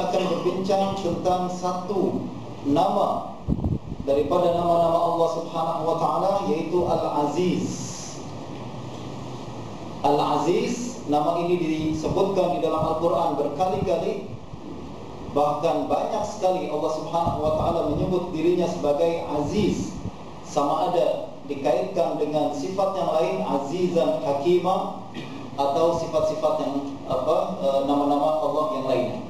akan berbincang tentang satu nama daripada nama-nama Allah Subhanahu wa taala, yaitu Al-Aziz. Al-Aziz, nama ini disebutkan di dalam Al-Quran berkali-kali. Bahkan banyak sekali Allah Subhanahu wa taala menyebut dirinya sebagai Aziz, sama ada dikaitkan dengan sifat yang lain, Azizan Hakimah, atau sifat-sifat yang nama-nama Allah yang lainnya.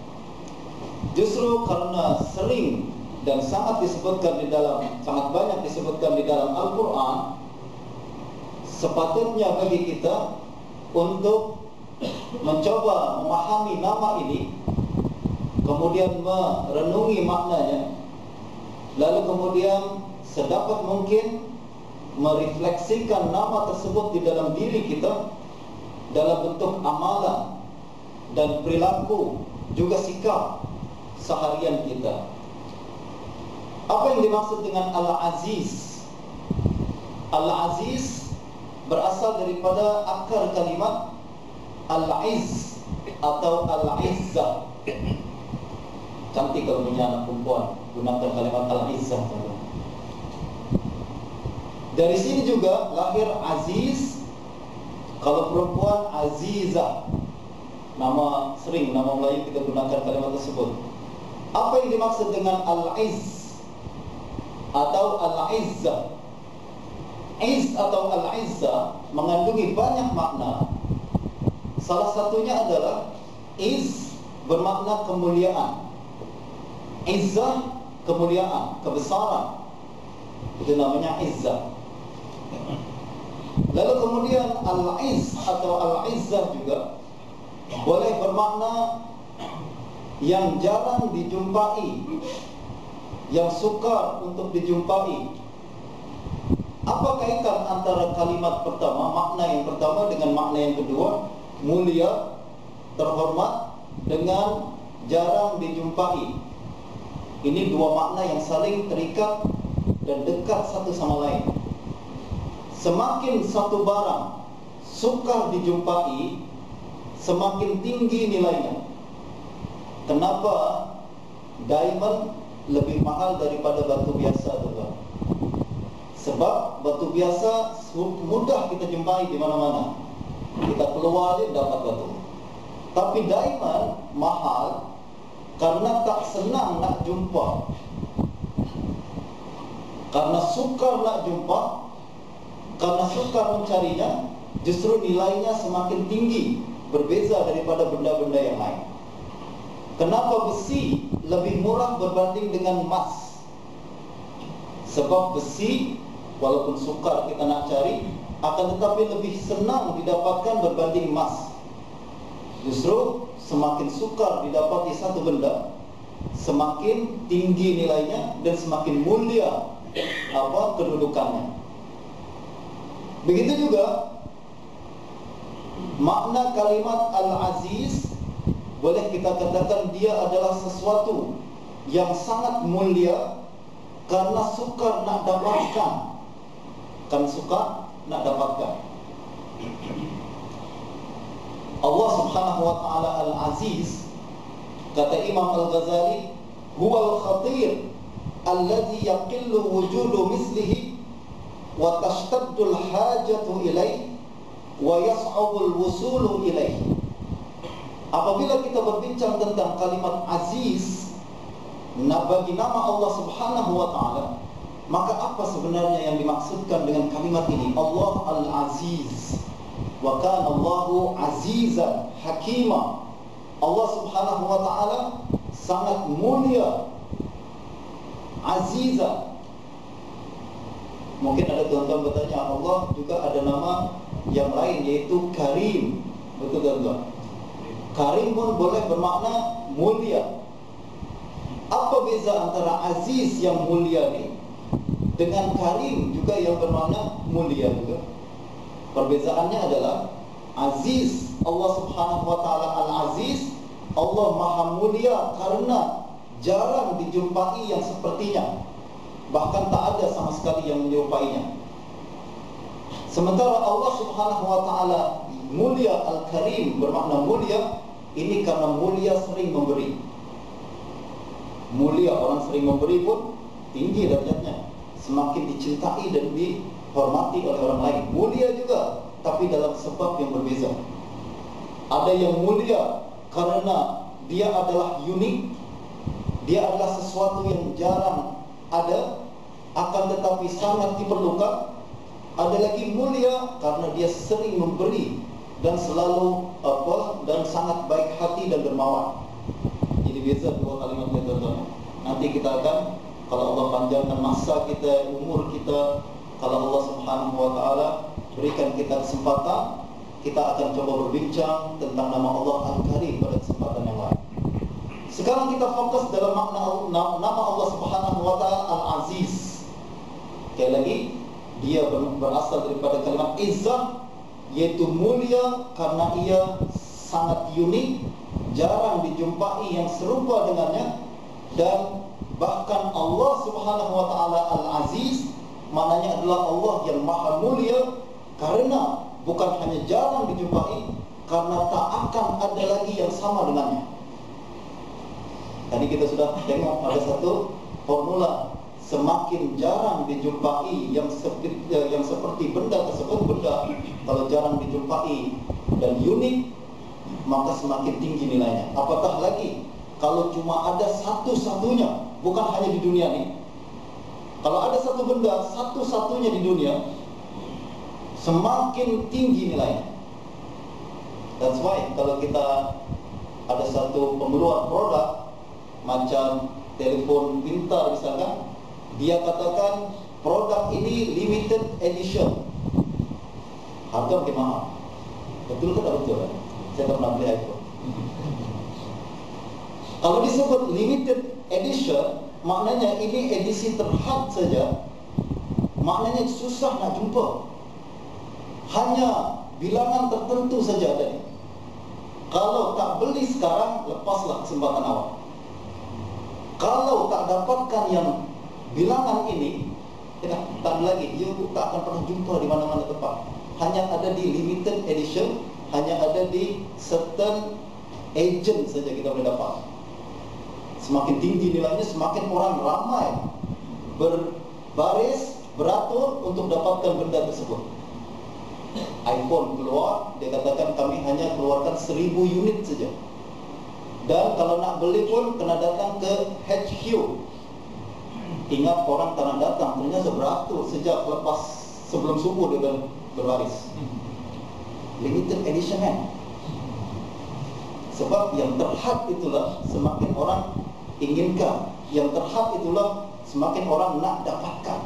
Justru karena sering dan sangat banyak disebutkan di dalam Al-Quran, sepatutnya bagi kita untuk mencoba memahami nama ini, kemudian merenungi maknanya, lalu kemudian sedapat mungkin merefleksikan nama tersebut di dalam diri kita dalam bentuk amalan dan perilaku, juga sikap seharian kita. Apa yang dimaksud dengan Al-Aziz? Al-Aziz berasal daripada akar kalimat Al-Izz atau Al-Izzah. Cantik kalau punya anak perempuan gunakan kalimat Al-Izzah. Dari sini juga lahir Aziz. Kalau perempuan Azizah, nama Melayu kita gunakan kalimat tersebut. Apa yang dimaksud dengan Al-Izz atau Al-Izzah? Izz atau Al-Izzah mengandungi banyak makna. Salah satunya adalah Izz bermakna kemuliaan. Izzah, kemuliaan, kebesaran, itu namanya Izzah. Lalu kemudian Al-Izz atau Al-Izzah juga boleh bermakna yang jarang dijumpai, yang sukar untuk dijumpai. Apa kaitan antara kalimat pertama, makna yang pertama, dengan makna yang kedua, mulia, terhormat, dengan jarang dijumpai? Ini dua makna yang saling terikat dan dekat satu sama lain. Semakin satu barang sukar dijumpai, semakin tinggi nilainya. Kenapa diamond lebih mahal daripada batu biasa, tuan? Sebab batu biasa mudah kita jumpai di mana-mana. Kita keluar dia dapat batu. Tapi diamond mahal karena tak senang nak jumpa. Karena sukar nak jumpa, karena sukar mencarinya, justru nilainya semakin tinggi, berbeza daripada benda-benda yang lain. Kenapa besi lebih murah berbanding dengan emas? Sebab besi, walaupun sukar kita nak cari, akan tetapi lebih senang didapatkan berbanding emas. Justru semakin sukar didapati satu benda, semakin tinggi nilainya dan semakin mulia kedudukannya. Begitu juga makna kalimat Al-Aziz, boleh kita katakan dia adalah sesuatu yang sangat mulia karena sukar nak dapatkan. Allah Subhanahu wa taala Al-Aziz, kata Imam Al-Ghazali, huwal khatir alladhi yaqillu wujudu mislihi wa tashtaddu al-hajatu ilaih wa yas'abu al-wusulu ilaih. Apabila kita berbincang tentang kalimat Aziz, bagi nama Allah Subhanahu wa taala, maka apa sebenarnya yang dimaksudkan dengan kalimat ini? Allah Al-Aziz, wa kana Allahu azizan hakima. Allah Subhanahu wa taala sangat mulia, azizan. Mungkin ada tuan-tuan bertanya, Allah juga ada nama yang lain, yaitu Karim. Betul tuan-tuan? Karim pun boleh bermakna mulia. Apa beza antara Aziz yang mulia ni dengan Karim juga yang bermakna mulia juga? Perbezaannya adalah Aziz, Allah Subhanahu wa taala Al-Aziz, Allah Maha Mulia karena jarang dijumpai yang sepertinya. Bahkan tak ada sama sekali yang menyerupainya. Sementara Allah Subhanahu wa taala mulia, Al-Karim bermakna mulia, ini karena mulia sering memberi. mulia. Orang sering memberi pun tinggi derajatnya, semakin dicintai dan dihormati oleh orang lain. Mulia juga, tapi dalam sebab yang berbeza. Ada yang mulia karena dia adalah unik, dia adalah sesuatu yang jarang ada, akan tetapi sangat diperlukan. Ada lagi mulia karena dia sering memberi dan selalu dan sangat baik hati dan dermawan. Jadi beza dua kalimat ini, tuan-tuan. Nanti kita akan, kalau Allah panjangkan masa kita, umur kita, kalau Allah Subhanahu wa taala berikan kita kesempatan, kita akan coba berbincang tentang nama Allah Al-Karim pada kesempatan yang lain. Sekarang kita fokus dalam makna nama Allah Subhanahu wa taala Al-Aziz. Sekali lagi, dia berasal daripada kalimat izzah, yaitu mulia karena ia sangat unik, jarang dijumpai yang serupa dengannya. Dan bahkan Allah Subhanahu wa taala Al-Aziz maknanya adalah Allah yang maha mulia, karena bukan hanya jarang dijumpai, karena tak akan ada lagi yang sama dengannya. Tadi kita sudah tengok ada satu formula, semakin jarang dijumpai yang seperti benda tersebut, benda kalau jarang dijumpai dan unik, maka semakin tinggi nilainya. Apatah lagi kalau cuma ada satu-satunya, bukan hanya di dunia ini. Kalau ada satu benda satu-satunya di dunia, semakin tinggi nilainya. That's why kalau kita ada satu pengeluar produk macam telepon pintar misalkan, dia katakan produk ini limited edition, harga mungkin mahal. Betul ke tak betul? Saya tak pernah beli iPhone. Kalau disebut limited edition, maknanya ini edisi terhad saja, maknanya susah nak jumpa, hanya bilangan tertentu saja ada. Kalau tak beli sekarang, lepaslah kesempatan awak. Kalau tak dapatkan yang bilangan ini, tak lagi, you tak akan pernah jumpa di mana-mana tempat. Hanya ada di limited edition, hanya ada di certain agent saja kita boleh dapat. Semakin tinggi nilainya, semakin orang ramai berbaris, beratur untuk dapatkan benda tersebut. iPhone keluar, dia katakan kami hanya keluarkan 1000 unit saja. Dan kalau nak beli pun kena datang ke HQ. Ingat orang tak nak datang, ternyata beratur sejak lepas sebelum subuh dia berbaris. Limited edition kan? Sebab yang terhad itulah semakin orang inginkan, yang terhad itulah semakin orang nak dapatkan.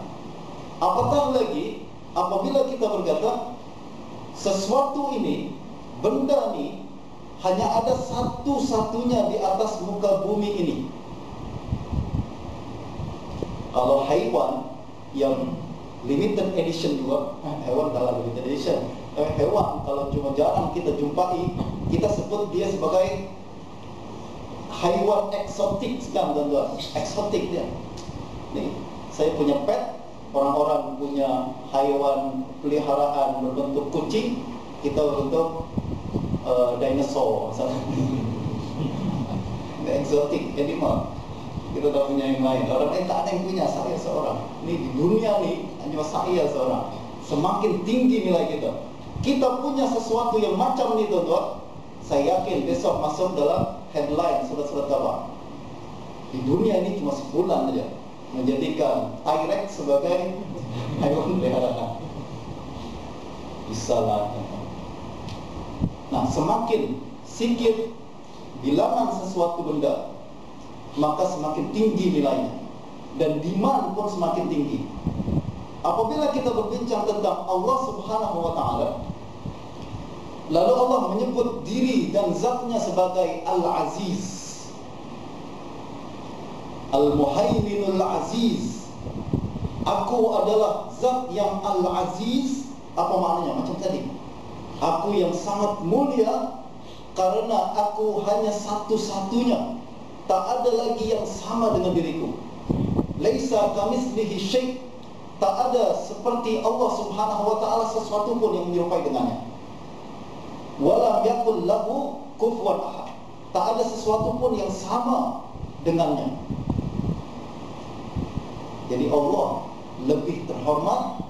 Apatah lagi apabila kita berkata sesuatu ini, benda ini hanya ada satu-satunya di atas muka bumi ini. Kalau haiwan yang limited edition juga, hewan dalam limited edition, hewan kalau cuma jarang kita jumpai, kita sebut dia sebagai haiwan eksotik kan, tuan-tuan. Eksotik dia. Nih, saya punya pet, orang-orang punya haiwan peliharaan berbentuk kucing, kita berbentuk dinosaur misalnya. Eksotik animal. Kita tak punya yang lain. Orang lain tak ada yang punya, saya seorang. Ini di dunia ni hanya saya seorang. Semakin tinggi nilai kita. Kita punya sesuatu yang macam ni, tuan-tuan. Saya yakin besok masuk dalam headline surat-surat kabar. Di dunia ini cuma sebulan saja menjadikan T-Rex sebagai haiwan peliharaan. Bisalah. Nah, semakin sikit bilangan sesuatu benda, maka semakin tinggi nilainya, dan demand pun semakin tinggi. Apabila kita berbincang tentang Allah Subhanahu wa taala, lalu Allah menyebut diri dan zatnya sebagai Al-Aziz, Al-Muhaiminul Aziz. Aku adalah zat yang Al-Aziz. Apa maknanya? Macam tadi, aku yang sangat mulia karena aku hanya satu-satunya, tak ada lagi yang sama dengan diriku. Laisa kamitslihi syai', tak ada seperti Allah Subhanahu wa taala sesuatu pun yang menyerupai dengannya. Walam yakul lahu kufuwan ahad, tak ada sesuatu pun yang sama dengannya. Jadi Allah lebih terhormat,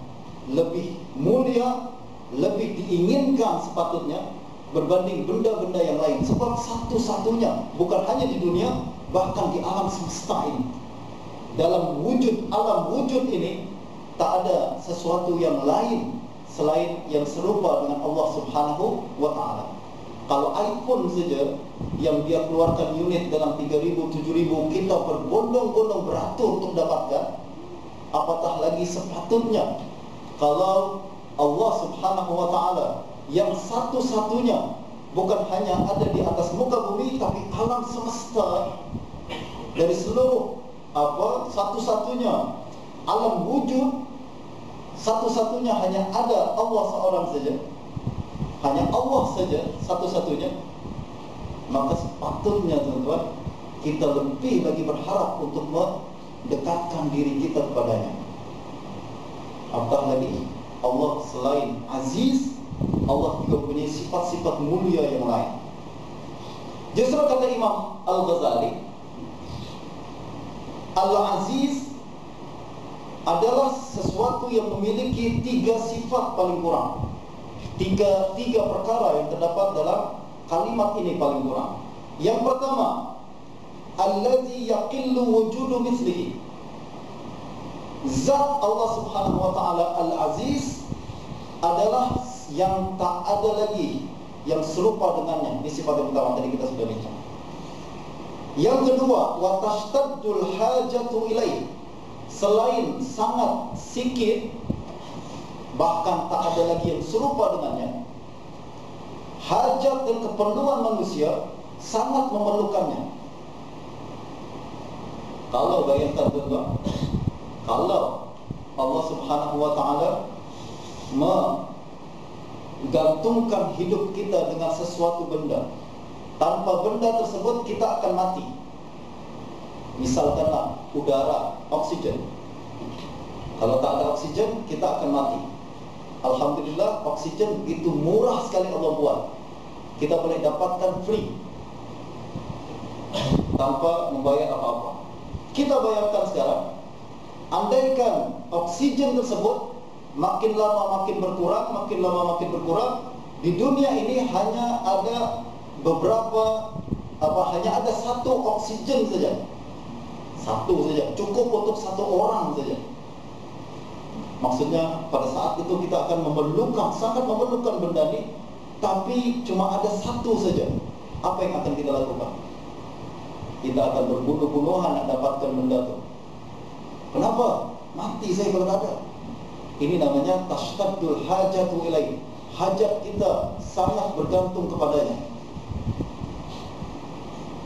lebih mulia, lebih diinginkan sepatutnya berbanding benda-benda yang lain. Sebab satu-satunya, bukan hanya di dunia, bahkan di alam semesta ini, dalam wujud, alam wujud ini, tak ada sesuatu yang lain selain yang serupa dengan Allah Subhanahu wa ta'ala. Kalau iPhone saja yang dia keluarkan unit dalam 3.000, 7.000, kita berbondong-bondong beratur untuk dapatkan, apatah lagi sepatutnya kalau Allah Subhanahu wa ta'ala yang satu-satunya, bukan hanya ada di atas muka bumi, tapi alam semesta, dari seluruh satu-satunya alam wujud, satu-satunya hanya ada Allah seorang saja, hanya Allah saja satu-satunya, maka sepatutnya tuan-tuan kita lebih lagi berharap untuk mendekatkan diri kita kepadanya. Apatah lagi Allah selain Aziz, Allah juga punya sifat-sifat mulia yang lain. Justru kata Imam Al-Ghazali, Al-Aziz adalah sesuatu yang memiliki 3 sifat paling kurang. Tiga perkara yang terdapat dalam kalimat ini paling kurang. Yang pertama, allazi yaqillu wujudu mislihi. Zat Allah Subhanahu wa ta'ala Al-Aziz adalah yang tak ada lagi yang serupa dengannya. Ini sifat yang pertama, tadi kita sudah bincang. Yang kedua, wa tashtaddul hajatu ilaih. Selain sangat sikit, bahkan tak ada lagi yang serupa dengannya, hajat dan keperluan manusia sangat memerlukannya. Kalau bayangkan tuan-tuan, kalau Allah Subhanahu wa ta'ala menggantungkan hidup kita dengan sesuatu benda, tanpa benda tersebut kita akan mati. Misalkanlah udara, oksigen. Kalau tak ada oksigen, kita akan mati. Alhamdulillah, oksigen itu murah sekali Allah buat. Kita boleh dapatkan free tanpa membayar apa-apa. Kita bayangkan sekarang, andaikan oksigen tersebut makin lama makin berkurang, makin lama makin berkurang, di dunia ini hanya ada beberapa, hanya ada 1 oksigen saja. 1 saja, cukup untuk 1 orang saja. Maksudnya pada saat itu kita akan sangat memerlukan benda ini, tapi cuma ada 1 saja. Apa yang akan kita lakukan? Kita akan berbunuh-bunuhan nak dapatkan benda itu. Kenapa? Mati saya kalau tak ada. Ini namanya tashtaddul hajatu ilaih. Hajat kita sangat bergantung kepadanya.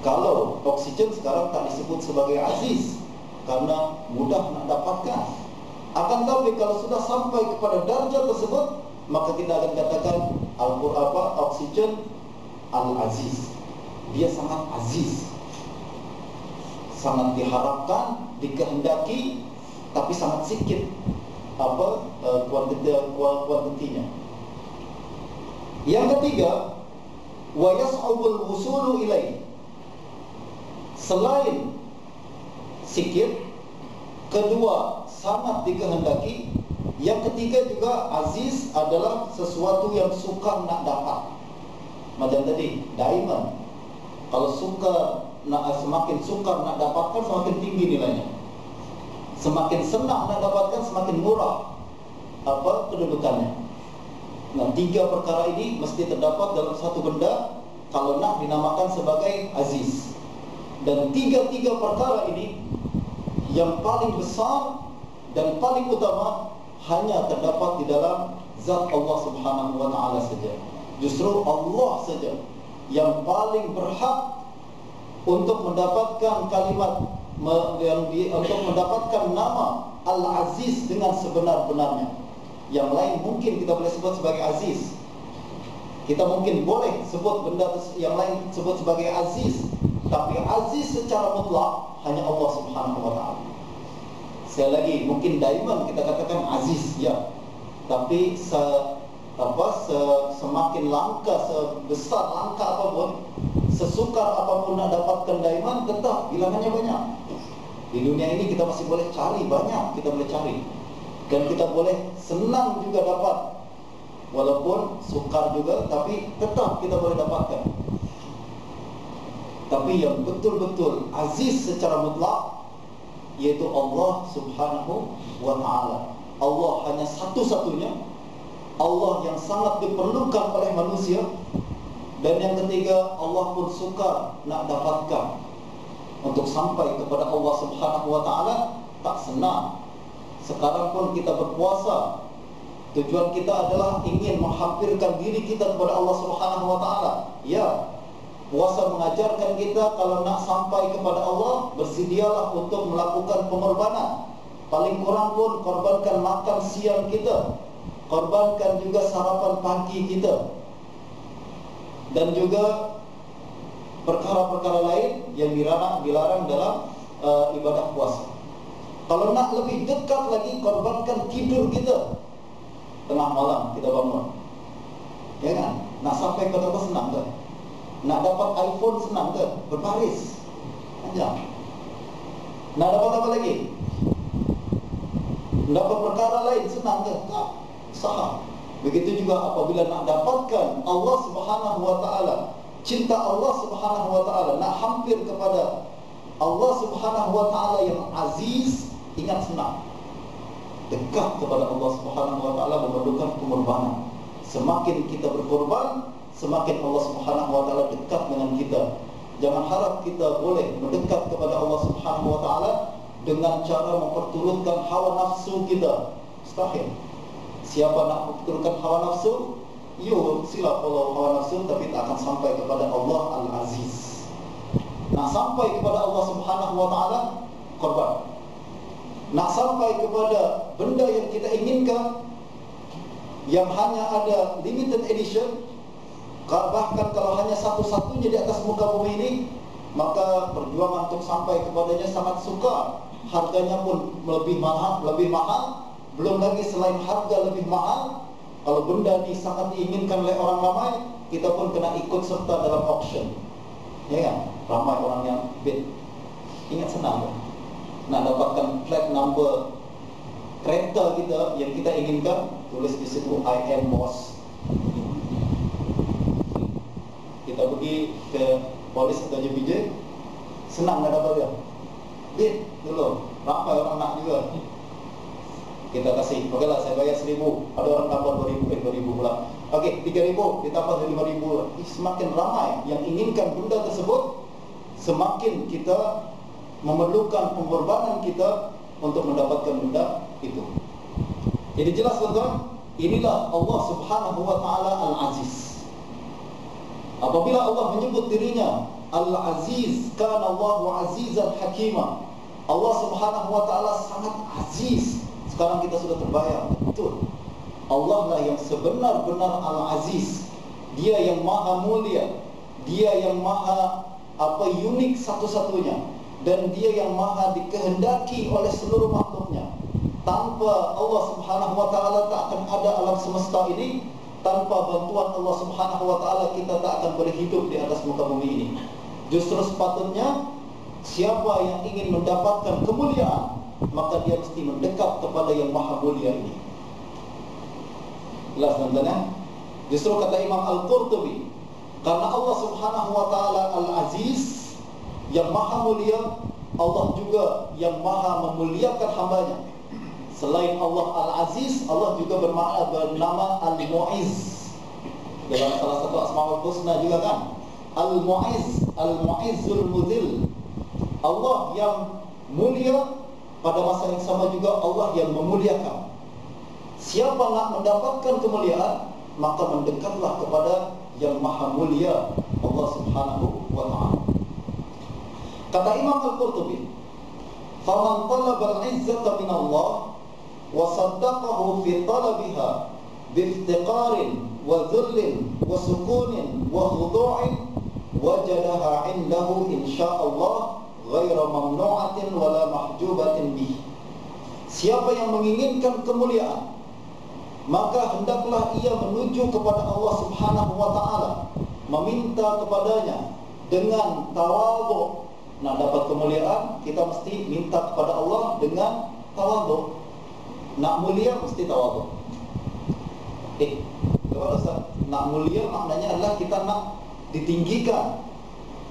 Kalau oksigen sekarang tak disebut sebagai aziz karena mudah nak dapatkan. Akan tapi kalau sudah sampai kepada darjah tersebut, maka kita akan katakan oksigen al-aziz. Dia sangat aziz, sangat diharapkan, dikehendaki, tapi sangat sedikit kuantitinya. Yang ketiga, wa yas'ubul wusulu ilaih. Selain sikit, kedua sangat dikehendaki, yang ketiga juga aziz adalah sesuatu yang sukar nak dapat. Macam tadi, diamond. Kalau semakin sukar nak dapatkan, semakin tinggi nilainya. Semakin senang nak dapatkan, semakin murah kedudukannya. Nah, 3 perkara ini mesti terdapat dalam satu benda kalau nak dinamakan sebagai aziz. Dan 3 perkara ini yang paling besar dan paling utama hanya terdapat di dalam zat Allah Subhanahu wa ta'ala saja. Justru Allah saja yang paling berhak untuk mendapatkan kalimat, untuk mendapatkan nama Al-Aziz dengan sebenar-benarnya. Yang lain mungkin kita boleh sebut sebagai aziz. Kita mungkin boleh sebut benda yang lain sebut sebagai aziz, tapi aziz secara mutlak hanya Allah Subhanahu wa ta'ala. Sekali lagi, mungkin diamond kita katakan aziz, ya. Tapi semakin langka, sebesar langka apapun, sesukar apapun nak dapatkan diamond, tetap bilangannya banyak. Di dunia ini kita masih boleh cari, banyak kita boleh cari, dan kita boleh senang juga dapat, walaupun sukar juga, tapi tetap kita boleh dapatkan. Tapi yang betul-betul aziz secara mutlak, yaitu Allah subhanahu wa ta'ala. Allah hanya satu-satunya, Allah yang sangat diperlukan oleh manusia. Dan yang ketiga, Allah pun suka nak dapatkan. Untuk sampai kepada Allah subhanahu wa ta'ala tak senang. Sekarang pun kita berpuasa, tujuan kita adalah ingin menghampirkan diri kita kepada Allah subhanahu wa ta'ala. Ya, puasa mengajarkan kita kalau nak sampai kepada Allah, bersedialah untuk melakukan pengorbanan. Paling kurang pun korbankan makan siang kita, korbankan juga sarapan pagi kita, dan juga perkara-perkara lain yang dilarang dalam ibadah puasa. Kalau nak lebih dekat lagi, korbankan tidur kita. Tengah malam kita bangun, ya kan? Nak sampai ke tempat senang ke? Nak dapat iPhone senang ke? Berbaris panjang. Nak dapat apa lagi? Dapat perkara lain senang ke? Tak, saham. Begitu juga apabila nak dapatkan Allah subhanahu wa ta'ala, cinta Allah subhanahu wa ta'ala, nak hampir kepada Allah subhanahu wa ta'ala yang aziz, ingat senang. Dekat kepada Allah subhanahu wa ta'ala memerlukan pengorbanan. Semakin kita berkorban, semakin Allah subhanahu wa ta'ala dekat dengan kita. Jangan harap kita boleh mendekat kepada Allah subhanahu wa ta'ala dengan cara memperturutkan hawa nafsu kita. Mustahil. Siapa nak memperturutkan hawa nafsu, sila follow hawa nafsu, tapi tak akan sampai kepada Allah Al-Aziz. Nak sampai kepada Allah subhanahu wa ta'ala, korban. Nak sampai kepada benda yang kita inginkan, yang hanya ada limited edition, bahkan kalau hanya satu-satunya di atas muka bumi ini, maka perjuangan untuk sampai kepadanya sangat sukar. Harganya pun lebih mahal. Belum lagi selain harga lebih mahal, kalau benda ini sangat diinginkan oleh orang ramai, kita pun kena ikut serta dalam auction. Ya kan? Ramai orang yang bid. Ingat senang kan? Nak dapatkan flat number kereta kita yang kita inginkan, tulis di situ I am boss. Kita pergi ke polis atau JPJ, senang nak dapat dia. Bid dulu, ramai orang nak juga. Kita kasih, okeylah saya bayar 1,000, ada orang tambah 2,000 pula. Okey, 3,000 ditambah 5,000. Semakin ramai yang inginkan benda tersebut, semakin kita memerlukan pengorbanan kita untuk mendapatkan benda itu. Jadi jelas tuan-tuan, inilah Allah subhanahu wa ta'ala Al-Aziz. Apabila Allah menyebut dirinya Al-Aziz, kana Allahu azizan hakima. Allah subhanahu wa ta'ala sangat aziz. Sekarang kita sudah terbayang, betul, Allah lah yang sebenar-benar Al-Aziz. Dia yang maha mulia, Dia yang maha unik satu-satunya, dan Dia yang maha dikehendaki oleh seluruh makhluknya. Tanpa Allah subhanahu wa ta'ala tak akan ada alam semesta ini. Tanpa bantuan Allah subhanahu wa ta'ala, kita tak akan boleh hidup di atas muka bumi ini. Justru sepatutnya, siapa yang ingin mendapatkan kemuliaan, maka dia mesti mendekat kepada yang maha mulia ini. Jelas tuan-tuan? Justru kata Imam Al-Qurtubi, karena Allah subhanahu wa ta'ala Al-Aziz, yang maha mulia, Allah juga yang maha memuliakan hambanya. Selain Allah Al-Aziz, Allah juga bernama Al-Mu'izz. Dalam salah satu Asmaul Husna juga kan, Al-Mu'izz, Al-Mu'izzul Mudhil. Allah yang mulia, pada masa yang sama juga Allah yang memuliakan. Siapa nak mendapatkan kemuliaan, maka mendekatlah kepada yang maha mulia, Allah subhanahu wa ta'ala. Kata Imam Al-Qurtubi, faman talaba al-izzata min Allah wa saddaqahu fi talabiha biftiqarin wa dhullin wa sukunin wa khudu'in wajadaha indahu insya'allah ghaira mamnu'atin wala mahjubatin bih. Siapa yang menginginkan kemuliaan, maka hendaklah ia menuju kepada Allah subhanahu wa ta'ala, meminta kepadanya dengan tawadhu, nak dapat kemuliaan, kita mesti minta kepada Allah dengan tawadhu. Nak mulia mesti tawadhu. Kalau Ustaz, nak mulia maknanya adalah kita nak ditinggikan.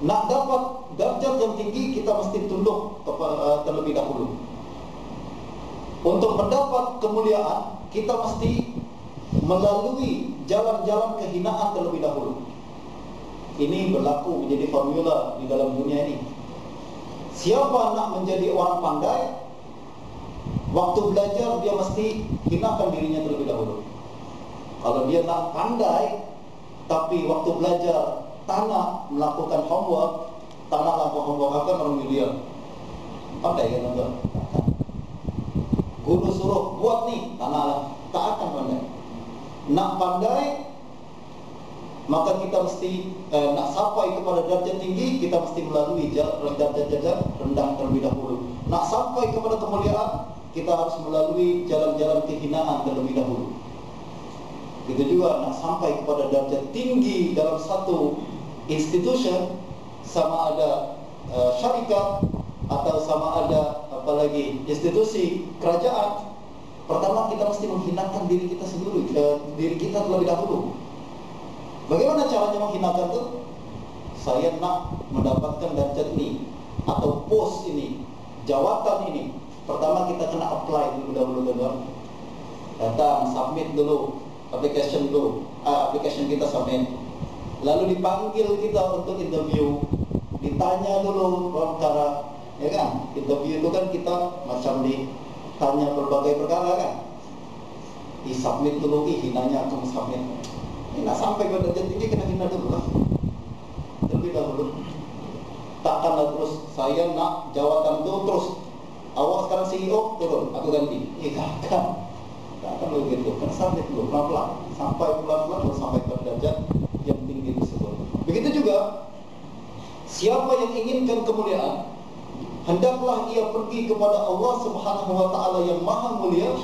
Nak dapat darjat yang tinggi, kita mesti tunduk terlebih dahulu. Untuk mendapat kemuliaan, kita mesti melalui jalan-jalan kehinaan terlebih dahulu. Ini berlaku menjadi formula di dalam dunia ini. Siapa nak menjadi orang pandai, waktu belajar dia mesti hinakan dirinya terlebih dahulu. Kalau dia nak pandai, tapi waktu belajar tak nak melakukan homework, tak nak melakukan homework, akan orang mulia. Pandai kan tuan? Guru suruh buat ni, tak akan pandai. Nak pandai, maka kita mesti nak sampai kepada darjat tinggi, kita mesti melalui darjat-darjat rendah terlebih dahulu. Nak sampai kepada kemuliaan, kita harus melalui jalan-jalan kehinaan terlebih dahulu. Begitu juga nak sampai kepada darjat tinggi dalam satu institution, sama ada syarikat atau sama ada apalagi institusi kerajaan, pertama kita mesti menghinakan diri kita sendiri, diri kita terlebih dahulu. Bagaimana caranya menghinakan itu? Saya nak mendapatkan darjat ini atau pos ini, jawatan ini. Pertama kita kena apply dulu teman-teman. Datang, submit dulu application kita submit. Lalu dipanggil kita untuk interview, ditanya dulu perkara, ya kan? Interview itu kan kita macam ditanya berbagai perkara kan. Di-submit dulu, hinanya aku submit. Nak sampai pada darjat tinggi kena hina dulu lah. Terlebih dahulu. Takkanlah terus saya nak jawatan itu terus. Awak sekarang CEO turun, aku ganti. Takkan begitu. Kena submit dulu pelan-pelan. Sampai pelan-pelan baru sampai pada darjat yang tinggi tersebut. Begitu juga siapa yang inginkan kemuliaan, hendaklah ia pergi kepada Allah Subhanahu wa taala yang Maha Mulia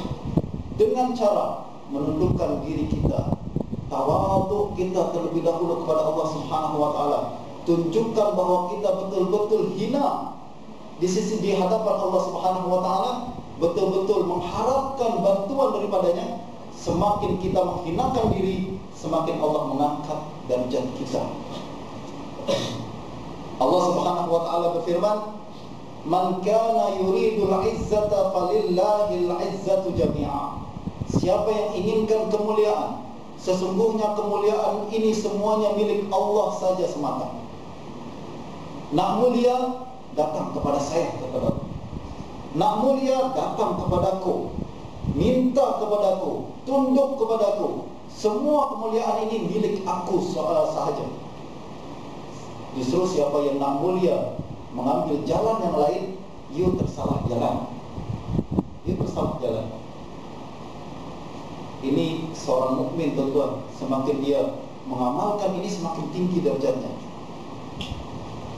dengan cara menundukkan diri kita. Tawadhu kita terlebih dahulu kepada Allah Subhanahu wa taala. Tunjukkan bahwa kita betul-betul hina di hadapan Allah Subhanahu wa taala, betul-betul mengharapkan bantuan daripadanya. Semakin kita menghinakan diri, semakin Allah mengangkat darjat kita. Allah Subhanahu wa taala berfirman, "Man kana yuridul 'izzata falillahil 'izzatu jami'a." Siapa yang inginkan kemuliaan, sesungguhnya kemuliaan ini semuanya milik Allah saja semata. Nak mulia, datang kepada saya, kepada nak mulia, datang kepadaku, minta kepadaku, tunduk kepadaku. Semua kemuliaan ini milik aku sahaja. Justru siapa yang nak mulia mengambil jalan yang lain, you tersalah jalan. You tersalah jalan. Ini seorang mukmin tuan-tuan, semakin dia mengamalkan ini semakin tinggi derajatnya.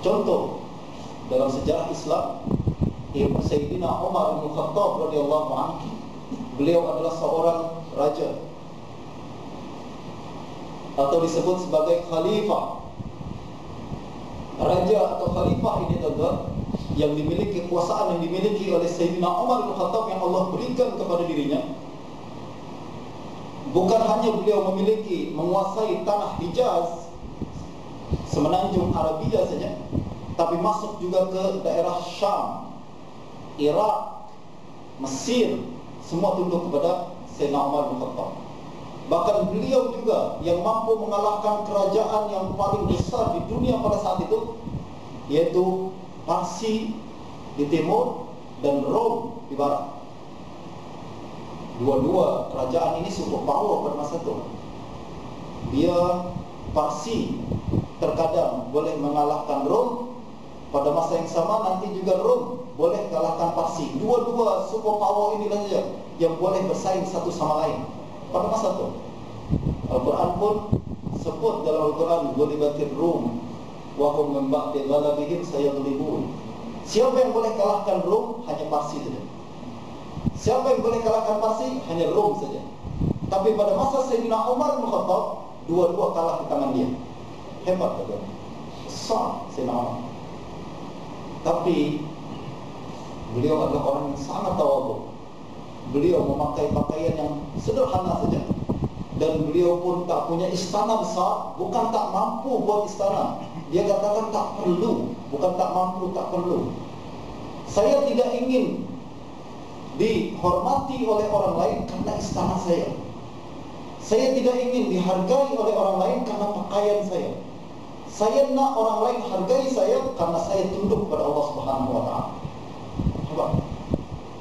Contoh dalam sejarah Islam, Sayyidina Umar bin Khattab radhiyallahu anhu, beliau adalah seorang raja atau disebut sebagai khalifah. Raja atau khalifah ini tuan-tuan, yang dimiliki kekuasaan yang dimiliki oleh Sayyidina Umar bin Khattab yang Allah berikan kepada dirinya. Bukan hanya beliau menguasai tanah Hijaz, semenanjung Arabia saja, tapi masuk juga ke daerah Syam, Iraq, Mesir, semua tunduk kepada Sayyidina Umar bin Khattab. Bahkan beliau juga yang mampu mengalahkan kerajaan yang paling besar di dunia pada saat itu, yaitu Parsi di timur dan Rom di barat. Dua-dua kerajaan ini super power pada masa itu. Dia Parsi terkadang boleh mengalahkan Rom, pada masa yang sama nanti juga Rom boleh kalahkan Parsi. Dua-dua super power inilah saja yang boleh bersaing satu sama lain pada masa itu. Al-Quran pun sebut dalam Al-Quran, "Ghulibatir Rum wa hum min ba'di ghalabihim sayaghlibun." Siapa yang boleh kalahkan Rom? Hanya Parsi saja. Siapa yang boleh kalahkan Parsi? Hanya Rom saja. Tapi pada masa Sayyidina Umar bin Khattab, dua-dua kalah di tangan dia. Hebat betul. Besar Sayyidina Umar. Tapi beliau adalah orang yang sangat tawadhu. Beliau memakai pakaian yang sederhana saja. Dan beliau pun tak punya istana besar. Bukan tak mampu buat istana. Dia katakan tak perlu. Bukan tak mampu, tak perlu. Saya tidak ingin dihormati oleh orang lain karena istana saya. Saya tidak ingin dihargai oleh orang lain karena pakaian saya. Saya nak orang lain hargai saya karena saya tunduk kepada Allah Subhanahu wa taala. Coba.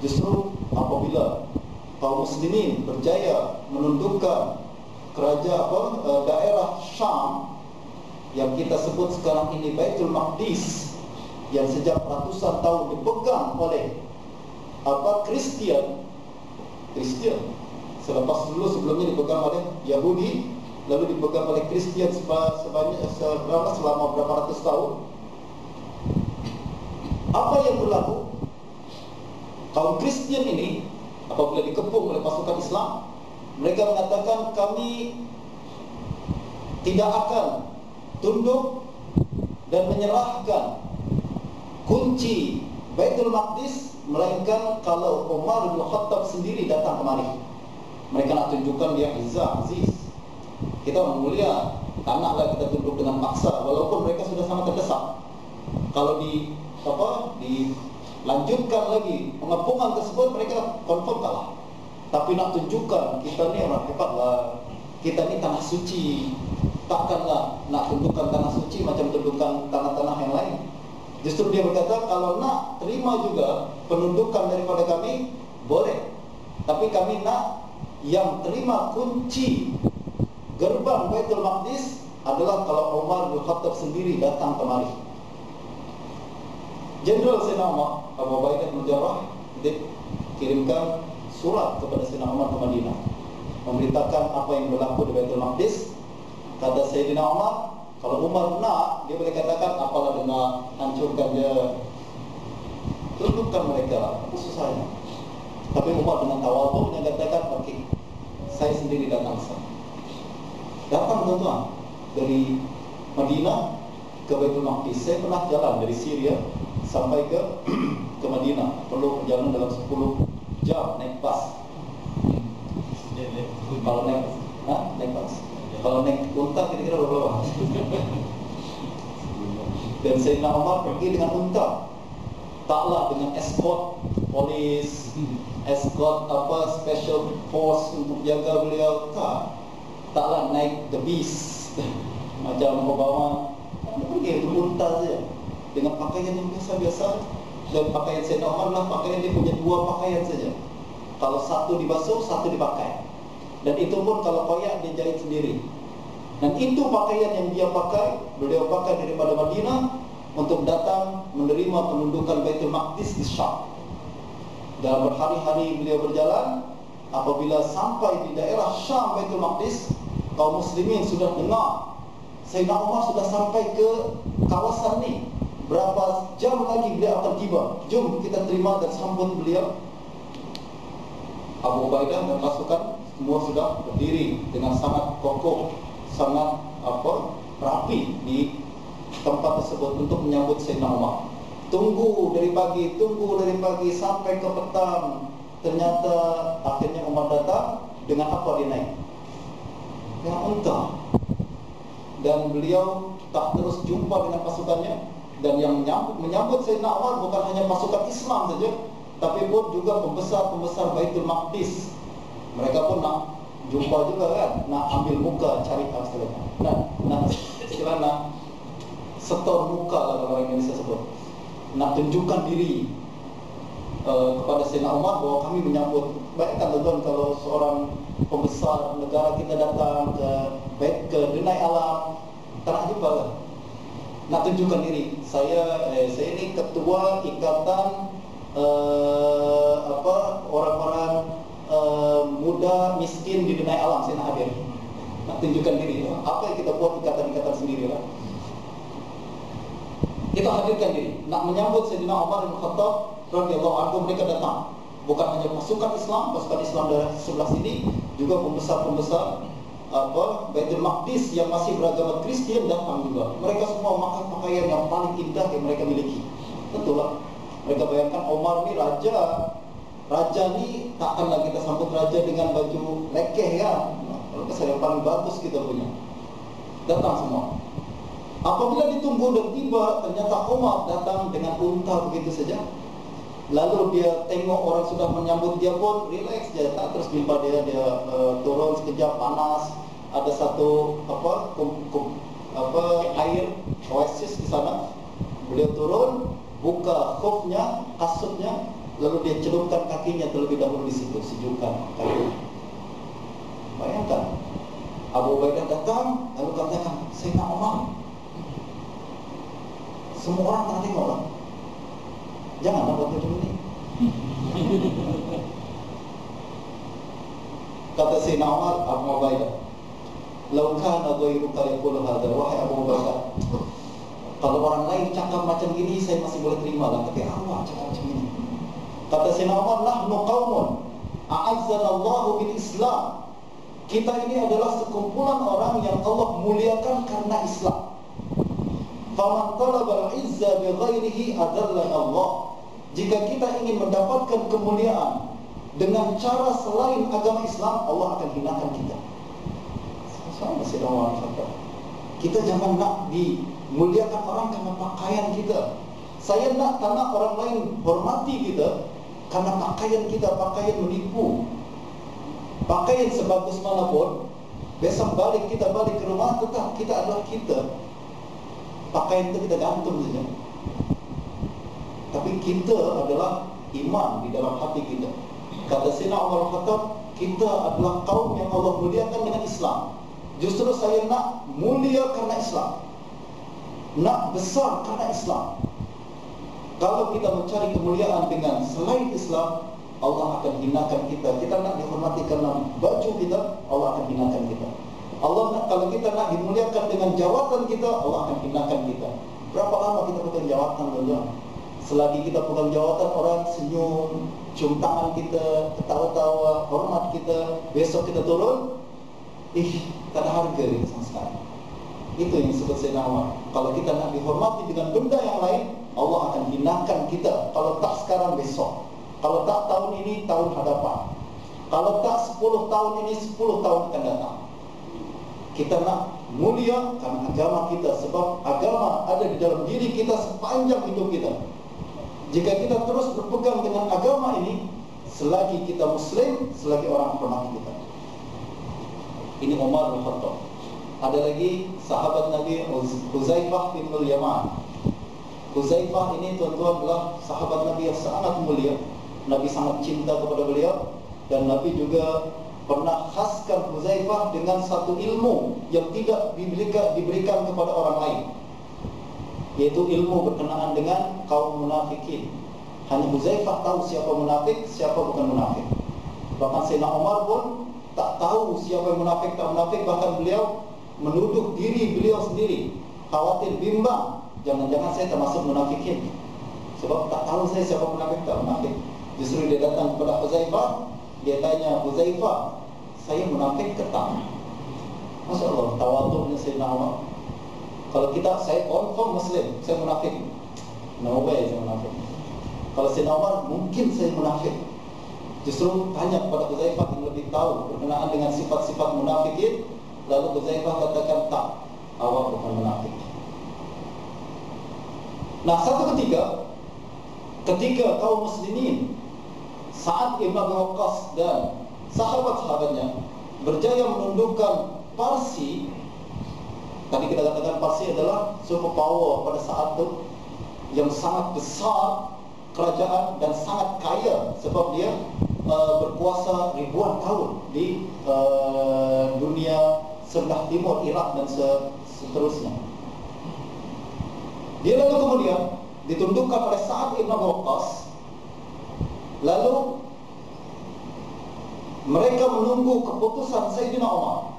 Justru apabila kaum muslimin berjaya menundukkan daerah Syam yang kita sebut sekarang ini Baitul Maqdis, yang sejak ratusan tahun dipegang oleh Kristian. Sebelumnya dipegang oleh Yahudi, lalu dipegang oleh Kristian selama berapa ratus tahun. Apa yang berlaku? Kaum Kristian ini apabila dikepung oleh pasukan Islam, mereka mengatakan kami tidak akan tunduk dan menyerahkan kunci Baitul Maqdis melainkan kalau Umar bin Khattab sendiri datang kemari. Mereka nak tunjukkan dia aziz. Kita orang mulia, tak naklah kita tunduk dengan paksa walaupun mereka sudah sangat terdesak. Kalau dilanjutkan lagi pengepungan tersebut, mereka confirm kalah. Tapi nak tunjukkan kita ni orang hebat lah, kita ni tanah suci. Takkanlah nak tundukkan tanah suci macam tundukkan tanah-tanah yang lain. Justru dia berkata, kalau nak terima juga penundukan daripada kami, boleh. Tapi kami nak yang terima kunci gerbang Baitul Maqdis adalah kalau Umar bin Khattab sendiri datang kemari. Jenderal Sayyidina Umar, Abu Ubaidah bin Jarrah, kirimkan surat kepada Sayyidina Umar ke Madinah, memberitakan apa yang berlaku di Baitul Maqdis. Kata Sayyidina Umar, kalau Umar nak, dia boleh katakan apalah dengar, hancurkan dia, tundukkan mereka, apa susahnya. Tapi Umar dengan tawadhu dia katakan, okey, saya sendiri datang sana. Datang tuan-tuan dari Madinah ke Baitul Maqdis. Saya pernah jalan dari Syria sampai ke Madinah, perlu perjalanan dalam 10 jam naik bas. Kalau naik bas. Kalau naik unta kira-kira berapa? Dan Sayyidina Umar pergi dengan unta, taklah dengan escort polis, escort special force untuk jaga beliau, taklah naik the beast macam Obama. Pergi itu unta saja dengan pakaian yang biasa-biasa. Dan pakaian Sayyidina Umar adalah pakaian, dia punya 2 pakaian saja. Kalau satu dibasuh, satu dipakai. Dan itu pun kalau koyak dia jahit sendiri. Dan itu pakaian yang dia pakai, beliau pakai daripada Madinah untuk datang menerima penundukan Baitul Maqdis di Syam. Dalam berhari-hari beliau berjalan, apabila sampai di daerah Syam Baitul Maqdis, kaum muslimin sudah dengar Sayyidina Umar sudah sampai ke kawasan ni. Berapa jam lagi beliau akan tiba? Jom kita terima dan sambut beliau. Abu Ubaidah dan pasukan semua sudah berdiri dengan sangat kokoh, sangat rapi di tempat tersebut untuk menyambut Sayyidina Umar. Tunggu dari pagi sampai ke petang. Ternyata akhirnya Umar datang. Dengan apa dia naik? Dengan unta. Dan beliau tak terus jumpa dengan pasukannya. Dan yang menyambut Sayyidina Umar bukan hanya pasukan Islam saja, tapi pun juga pembesar-pembesar Baitul Maqdis. Mereka pun nak jumpa juga kan, nak ambil muka, cari nak setor muka lah kalau orang Indonesia sebut, nak tunjukkan diri kepada Sayyidina Umar bahwa kami menyambut. Bayangkan tuan-tuan, kalau seorang pembesar negara kita datang ke denai alam, tak nak jumpa kan? Nak tunjukkan diri, saya ini ketua ikatan orang-orang muda miskin di denai alam, saya nak hadir. Nak tunjukkan diri. Apa yang kita buat ikatan-ikatan sendiri lah. Kita hadirkan diri, nak menyambut Sayyidina Umar bin Khattab radhiyallahu anhu. Mereka datang, bukan hanya pasukan Islam dari sebelah sini, juga pembesar-pembesar Baitul Maqdis yang masih beragama Kristian datang juga. Mereka semua memakai pakaian yang paling indah yang mereka miliki. Betul lah. Mereka bayangkan Umar ni raja. Raja ni takkanlah kita sambut raja dengan baju lekeh kan. Kalau kesan yang paling bagus kita punya. Datang semua. Apabila ditunggu dan tiba, ternyata Umar datang dengan unta begitu saja. Lalu dia tengok orang sudah menyambut dia pun relax je, tak terus jumpa dia turun sekejap panas. Ada satu air oasis di sana. Beliau turun, buka khufnya, kasutnya, lalu dia celupkan kakinya terlebih dahulu di situ, sejukkan kaki. Bayangkan, Abu Ubaidah datang lalu katakan, Sayyidina Umar. Semua orang tak tengok lah. Janganlah buat macam ini. Kata Sayyidina Umar, Abu Ubaidah, "Lau kana ghairuka yaqulu hadza." Wahai Abu Ubaidah, kalau orang lain cakap macam gini saya masih boleh terima lah, tapi awak cakap macam ini. Kata Sayyidina Umar, "Nahnu qaumun a'azzana Allahu bil Islam." Kita ini adalah sekumpulan orang yang Allah muliakan karena Islam. Faman talaba al-izza bi ghairihi adallana Allah. Jika kita ingin mendapatkan kemuliaan dengan cara selain agama Islam, Allah akan hinakan kita. Sama Sayyidina Umar kata, kita jangan nak dimuliakan orang karena pakaian kita. Saya nak tanah orang lain hormati kita karena pakaian kita, pakaian menipu. Pakaian sebagus manapun, besok kita balik ke rumah, tetap kita adalah kita. Pakaian itu kita gantung saja. Tapi kita adalah iman di dalam hati kita. Kata Sayyidina Umar Khattab, kita adalah kaum yang Allah muliakan dengan Islam. Justru saya nak mulia karena Islam, nak besar karena Islam. Kalau kita mencari kemuliaan dengan selain Islam, Allah akan hinakan kita. Kita nak dihormati karena baju kita, Allah akan hinakan kita. Kalau kita nak dimuliakan dengan jawatan kita, Allah akan hinakan kita. Berapa lama kita pegang jawatan, tuan-tuan? Selagi kita pegang jawatan, orang senyum, cium tangan kita, ketawa-tawa, hormat kita. Besok kita turun, tak ada harga dia sama sekali. Itu yang disebut Sayyidina Umar. Kalau kita nak dihormati dengan benda yang lain, Allah akan hinakan kita. Kalau tak sekarang, besok. Kalau tak tahun ini, tahun hadapan. Kalau tak 10 tahun ini, 10 tahun akan datang. Kita nak mulia karena agama kita. Sebab agama ada di dalam diri kita sepanjang hidup kita. Jika kita terus berpegang dengan agama ini, selagi kita Muslim, selagi orang hormati kita. Ini Umar bin Khattab. Ada lagi sahabat Nabi Huzaifah bin Yaman. Huzaifah ini tuan-tuan adalah sahabat Nabi yang sangat mulia. Nabi sangat cinta kepada beliau. Dan Nabi juga pernah khaskan Huzaifah dengan satu ilmu yang tidak diberikan kepada orang lain, yaitu ilmu berkenaan dengan kaum munafikin. Hanya Huzaifah tahu siapa munafik, siapa bukan munafik. Bahkan Sayyidina Umar pun tak tahu siapa yang munafik, tak munafik. Bahkan beliau menuduh diri beliau sendiri, khawatir, bimbang, jangan-jangan saya termasuk munafikin. Sebab tak tahu saya siapa munafik, tak munafik. Justru dia datang kepada Huzaifah, dia tanya, Huzaifah, saya munafik ke tak? Masya Allah, tawaduknya Sayyidina Umar. Kalau saya confirm Muslim, saya munafik. No way saya munafik. Kalau Sayyidina Umar, mungkin saya munafik. Justru tanya kepada Huzaifah yang lebih tahu berkenaan dengan sifat-sifat munafikin. Lalu Huzaifah katakan, tak, awak bukan munafik. Nah, satu ketika kaum muslimin Sa'ad ibn Abi Waqqas dan sahabat-sahabatnya berjaya menundukkan Parsi. Tadi kita katakan Parsi adalah super power pada saat itu, yang sangat besar kerajaan dan sangat kaya, sebab dia berkuasa ribuan tahun di dunia sebelah timur, Irak dan seterusnya. Dia lalu kemudian ditundukkan oleh Sa'ad ibn Abi Waqqas. Lalu mereka menunggu keputusan Sayyidina Umar,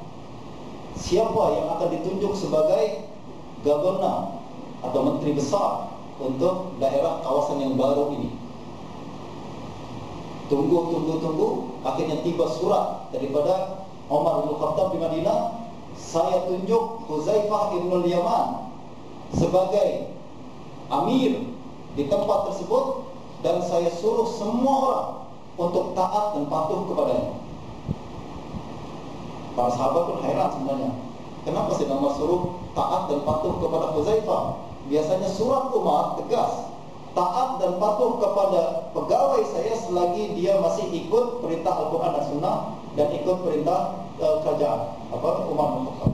siapa yang akan ditunjuk sebagai governor atau menteri besar untuk daerah kawasan yang baru ini. Tunggu. Akhirnya tiba surat daripada Umar bin Khattab di Madinah, saya tunjuk Huzaifah bin Yaman sebagai amir di tempat tersebut dan saya suruh semua orang untuk taat dan patuh kepadanya. Para sahabat pun heran sebenarnya, kenapa Sayyidina Umar suruh taat dan patuh kepada Huzaifah? Biasanya surat Umar tegas, taat dan patuh kepada pegawai saya selagi dia masih ikut perintah Al-Quran dan Sunnah dan ikut perintah kerajaan Umar bin Khattab.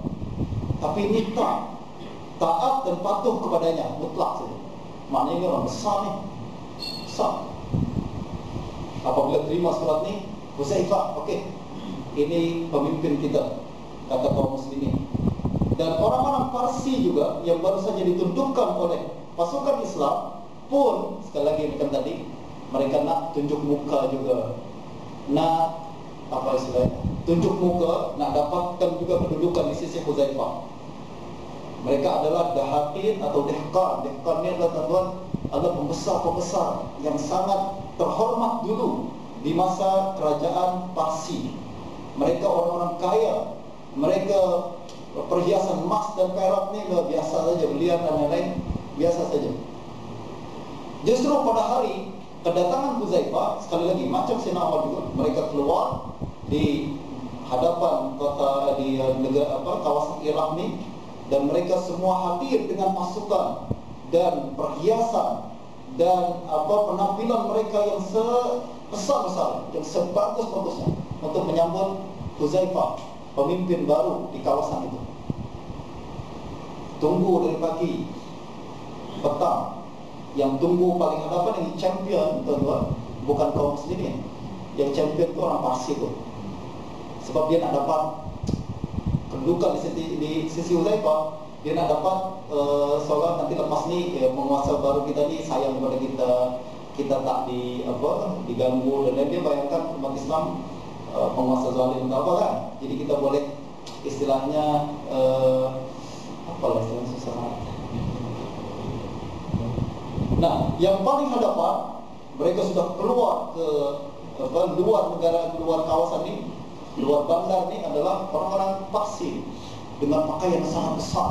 Tapi ini taat dan patuh kepadanya mutlak saja. Maknanya ini orang besar nih, besar. Apabila terima surat ni, Huzaifah, okey, ini pemimpin kita, kata kaum muslimin. Dan orang-orang Parsi juga yang baru saja ditundukkan oleh pasukan Islam pun, sekali lagi macam tadi, mereka nak tunjuk muka juga, nak apa istilahnya, tunjuk muka, nak dapatkan juga kedudukan di sisi Huzaifah. Mereka adalah dahatin atau dehqan. Dehqan ni adalah tuan-tuan, adalah pembesar-pembesar yang sangat terhormat dulu di masa kerajaan Parsi. Mereka orang-orang kaya, mereka perhiasan emas dan perak ni biasa saja, belian dan lain-lain biasa saja. Justru pada hari kedatangan Huzaifah, sekali lagi macam Sayyidina Umar juga, mereka keluar di hadapan kota di negara kawasan Iraq ni, dan mereka semua hadir dengan pasukan dan perhiasan dan penampilan mereka yang sebesar-besar, yang sebagus-bagusnya untuk menyambut Huzaifah, pemimpin baru di kawasan itu. Tunggu dari pagi, petang. Yang tunggu paling hadapan yang champion, tuan-tuan, bukan kaum muslimin. Yang champion itu orang Parsi itu. Sebab dia nak dapat kedudukan di sisi Huzaifah, dia nak dapat seolah nanti lepas ni penguasa baru kita ni sayang kepada kita tak diganggu, dan dia bayangkan umat Islam penguasa zalim atau apa kan. Jadi kita boleh istilahnya apalah istilah susah. Nah, yang paling hadapan, mereka sudah keluar ke luar negara, luar kawasan ini, luar bandar ini adalah orang-orang Parsi dengan pakaian yang sangat besar,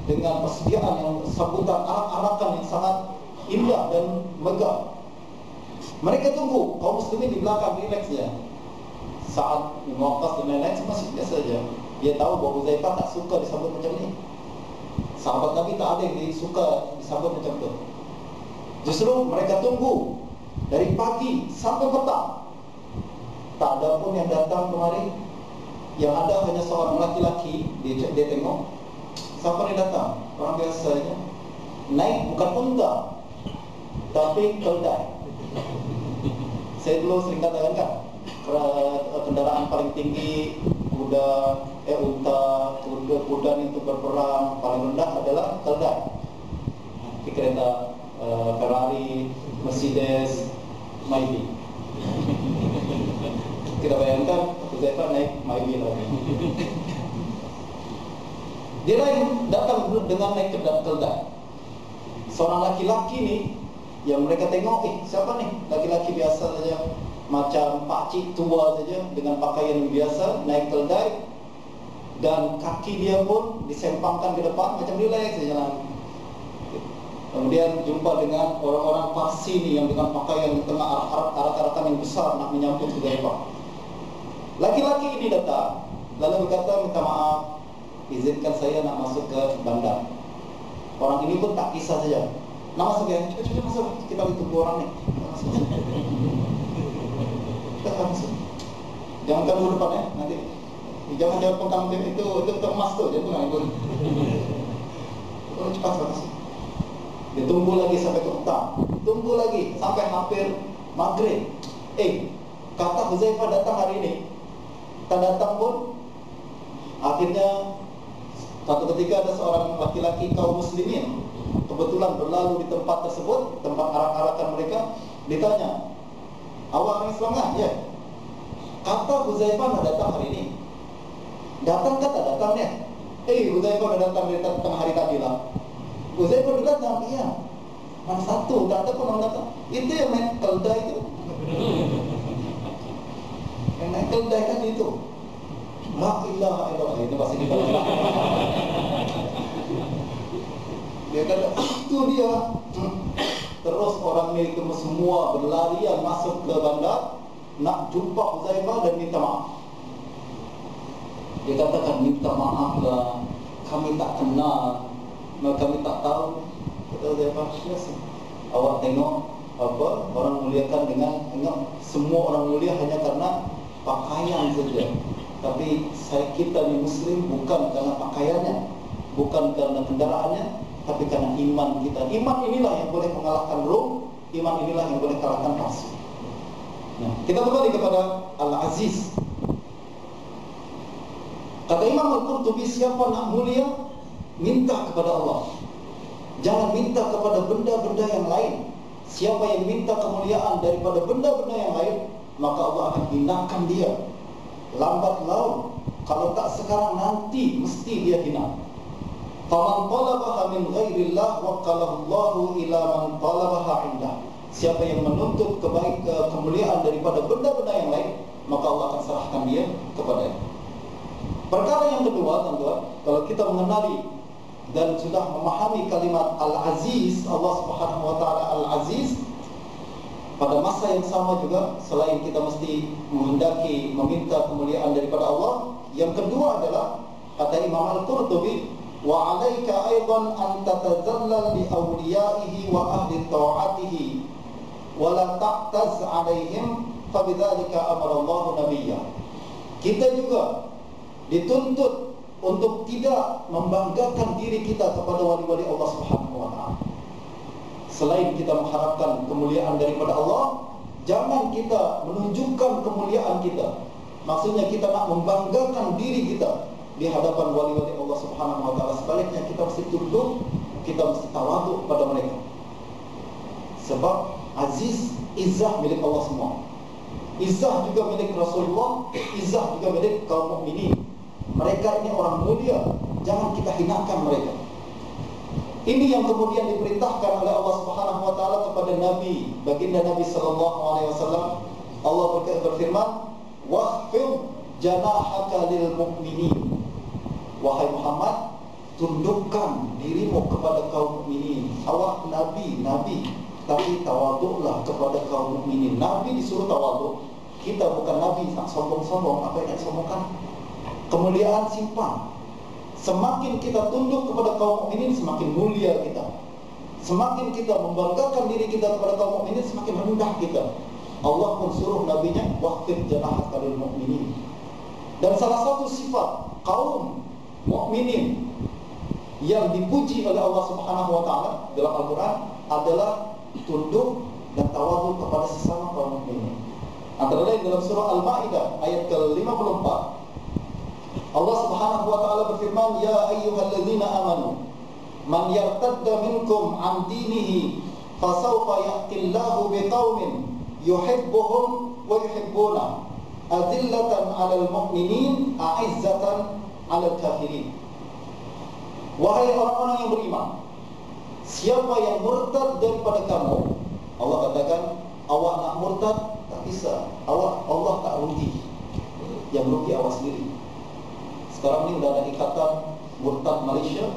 dengan persediaan yang sambutan arak-arakan yang sangat indah dan megah. Mereka tunggu, kaum muslimin di belakang relax je. Saat Muwaqqas dan lain-lain semua biasa saja. Dia tahu bahawa Huzaifah tak suka disambut macam ni. Sahabat Nabi tak ada yang suka disambut macam tu. Justru mereka tunggu dari pagi sampai petang, tak ada pun yang datang kemari. Yang ada hanya seorang laki-laki. Dia tengok, siapa ni datang? Orang biasa saja. Naik bukan unta, tapi keldai. Saya dulu sering katakan kan, kendaraan paling tinggi unta itu berperang, paling rendah adalah keldai. Kereta Ferrari, Mercedes, Myvi. Kita bayangkan Huzaifah naik Myvi lagi. Dia lain datang dengan naik keldai. Seorang laki-laki ni yang mereka tengok, siapa ni? Laki-laki biasa saja, macam pakcik tua saja, dengan pakaian yang biasa, naik keldai, dan kaki dia pun disempangkan ke depan macam relax saja jalan. Kemudian jumpa dengan orang-orang Parsi ni yang dengan pakaian yang tengah arak-arakan yang besar nak menyambut Huzaifah. Laki-laki ini datang lalu berkata, minta maaf, izinkan saya nak masuk ke bandar. Orang ini pun tak kisah saja, nak masuk ya, cepat masuk, kita tunggu orang ni. Masuk. Jangan kamu depan ya, nanti jangan pegang itu emas tu, jangan pegang itu. Cepat masuk. Dia tunggu lagi sampai ke petang, tunggu lagi sampai hampir maghrib. Kata Huzaifah datang hari ini, tak datang pun. Akhirnya suatu ketika ada seorang laki-laki kaum muslimin kebetulan berlalu di tempat tersebut, tempat arak-arakan mereka. Ditanya, awak orang Islam kan? Ya. Kata Huzaifah nak datang hari ini. Datang kata datangnya. Huzaifah dah datang dari tengah hari tadi lah. Huzaifah dah datang, iya. Mana satu, tak ada pun orang datang. Itu yang naik keldai itu. Yang naik keldai kan itu. La ilaha illallah. Ini pasti dibaca. Dia kata, itu dia. kami semua berlarian masuk ke bandar nak jumpa Huzaifah dan minta maaf. Dia katakan, minta maaf lah, kami tak kenal, kami tak tahu. Kata Huzaifah, biasa. Awak tengok apa orang muliakan dengan semua orang mulia hanya karena pakaian saja. Tapi kita ni Muslim bukan karena pakaiannya, bukan karena kendaraannya, tapi karena iman kita. Iman inilah yang boleh mengalahkan Rom, iman inilah yang boleh kalahkan Parsi. Nah, kita kembali kepada Al-Aziz. Kata Imam Al-Qurtubi, siapa nak mulia, minta kepada Allah. Jangan minta kepada benda-benda yang lain. Siapa yang minta kemuliaan daripada benda-benda yang lain, maka Allah akan hinakan dia. Lambat laun, kalau tak sekarang nanti mesti dia hina. Faman talabaha min ghairillah waqalahu Allahu ila man talabaha indah. Siapa yang menuntut kemuliaan daripada benda-benda yang lain, maka Allah akan serahkan dia kepadanya. Perkara yang kedua, tuan-tuan, kalau kita mengenali dan sudah memahami kalimat Al-Aziz, Allah Subhanahu wa taala Al-Aziz, pada masa yang sama juga selain kita mesti menghendaki meminta kemuliaan daripada Allah, yang kedua adalah kata Imam Al-Qurtubi, wa 'alaika aidan an tatazallal li awliyaihi wa ahli ta'atihi wa la ta'taz 'alaihim fa bidzalika amara Allah nabiyya. Kita juga dituntut untuk tidak membanggakan diri kita kepada wali-wali Allah Subhanahu wa taala. Selain kita mengharapkan kemuliaan daripada Allah, jangan kita menunjukkan kemuliaan kita. Maksudnya kita nak membanggakan diri kita di hadapan wali-wali Allah Subhanahu wa taala. Sebaliknya kita mesti tunduk, kita mesti tawaduk pada mereka. Sebab aziz, izzah milik Allah semua. Izzah juga milik Rasulullah, izzah juga milik kaum mukminin. Mereka ini orang mulia, jangan kita hinakan mereka. Ini yang kemudian diperintahkan oleh Allah Subhanahu wa taala kepada Nabi, baginda Nabi sallallahu alaihi wasallam. Allah berfirman, "Wahfid janahaka lil mu'minin." Wahai Muhammad, tundukkan dirimu kepada kaum mukminin. Awak nabi, tapi tawaduklah kepada kaum mukminin. Nabi disuruh tawaduk. Kita bukan nabi nak sombong-sombong. Apa yang nak sombongkan? Kemuliaan simpan. Semakin kita tunduk kepada kaum mukminin, semakin mulia kita. Semakin kita membanggakan diri kita kepada kaum mukminin, semakin rendah kita. Allah pun suruh nabinya, waqfid janahaka lil mu'minin. Dan salah satu sifat kaum mukminin yang dipuji oleh Allah Subhanahu wa taala dalam Al-Qur'an adalah tunduk dan tawaduk kepada sesama kaum mukminin. Antara lain dalam surah Al-Maidah ayat ke-54. Allah Subhanahu wa taala berfirman, "Ya ayyuhalladzina amanu, man yartadda minkum 'an dinihi, fasawfa ya'tillahu biqaumin yuhibbuhum wa yuhibbuna, adillatan 'alal mu'minin, a'izzatan 'alal kafirin." Wahai orang-orang yang beriman, siapa yang murtad daripada kamu, Allah katakan, awak nak murtad tak bisa, Allah tak rugi. Yang rugi awak sendiri. Sekarang ni dah ada ikatan murtad Malaysia,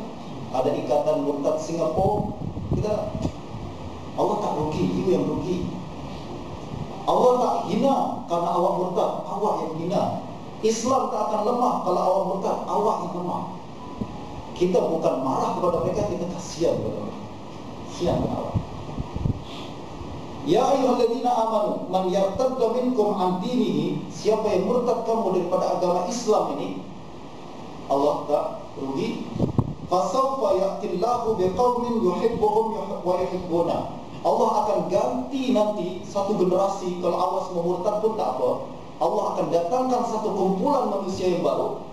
ada ikatan murtad Singapura. Allah tak rugi, you yang rugi. Allah tak hina karena awak murtad, awak yang hina. Islam tak akan lemah kalau awak murtad, awak yang lemah. Kita bukan marah kepada mereka, kita kasihan kepada mereka. Kasihan kepada awak. Ya ayyuhalladzina amanu, man yartadda minkum 'an dinihi, siapa yang murtad kamu daripada agama Islam ini, Allah tak rugi. Fasawfa ya'tillahu biqaumin yuhibbuhum wa yuhibbuna. Allah akan ganti nanti satu generasi. Kalau awak semua murtad pun tak apa, Allah akan datangkan satu kumpulan manusia yang baru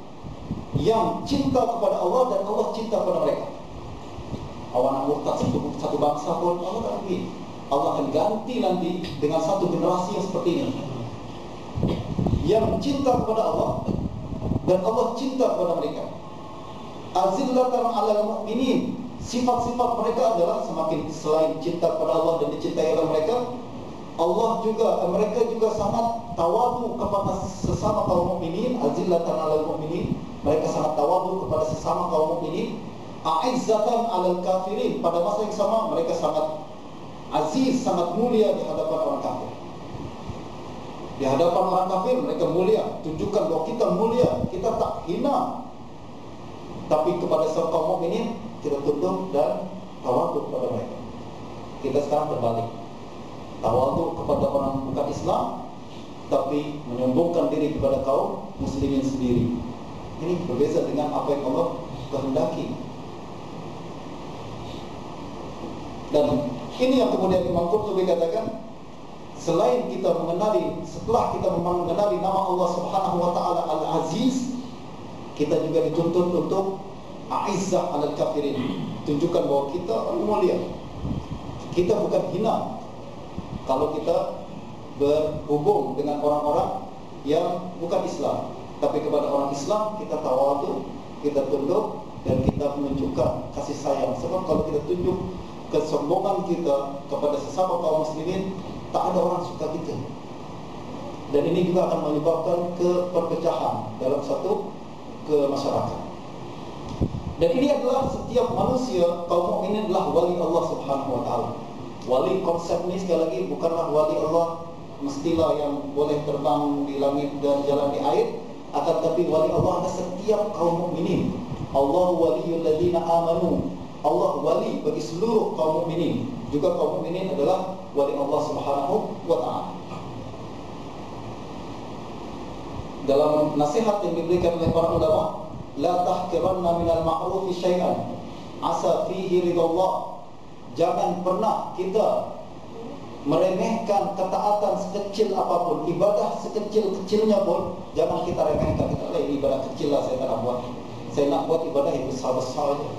yang cinta kepada Allah dan Allah cinta kepada mereka. Awak nak murtad satu bangsa pun Allah tak rugi. Allah akan ganti nanti dengan satu generasi yang seperti ini, yang cinta kepada Allah dan Allah cinta kepada mereka. Azillatan 'alal mu'minin. Sifat-sifat mereka adalah semakin selain cinta kepada Allah dan dicintai oleh mereka, mereka juga sangat tawadu kepada sesama kaum mukminin. Azillatan 'alal mu'minin. Mereka sangat tawadu kepada sesama kaum mukminin. A'izzatan 'alal kafirin. Pada masa yang sama mereka sangat aziz, sangat mulia di hadapan orang kafir. Di hadapan orang kafir mereka mulia, tunjukkan bahwa kita mulia, kita tak hina. Tapi kepada kaum mukminin kita tunduk dan tawaduk kepada mereka. Kita sekarang berbalik, tawaduk kepada orang bukan Islam, tapi menyombongkan diri kepada kaum muslimin sendiri. Ini berbeza dengan apa yang Allah kehendaki. Dan ini yang kemudian Imam Qurtubi katakan, selain kita mengenali, setelah kita mengenali nama Allah Subhanahu wa taala Al-Aziz, kita juga dituntut untuk a'izzah 'alal kafirin. Tunjukkan bahwa kita mulia. Kita bukan hina kalau kita berhubung dengan orang-orang yang bukan Islam, tapi kepada orang Islam kita tawadu, kita tunduk, dan kita menunjukkan kasih sayang. Sebab kalau kita tunjuk kesombongan kita kepada sesama kaum muslimin, tak ada orang suka kita. Dan ini juga akan menyebabkan perpecahan dalam satu masyarakat. Dan ini adalah setiap manusia, kaum mukminin adalah wali Allah Subhanahu wa taala. Wali, konsep ini sekali lagi bukanlah wali Allah mestilah yang boleh terbang di langit dan jalan di air, akan tapi wali Allah ada setiap kaum mukminin. Allahu waliyul ladzina amanu. Allah wali bagi seluruh kaum mukminin. Juga kaum mukminin adalah wali Allah Subhanahu wa taala. Dalam nasihat yang diberikan oleh para ulama, la tahqiranna minal ma'rufi syai'an asa fihi ridallah. Jangan pernah kita meremehkan ketaatan sekecil apapun, ibadah sekecil-kecilnya pun jangan kita remehkan. Kita ini ibadah kecil lah, saya tak nak buat. Saya nak buat ibadah yang besar-besar saja.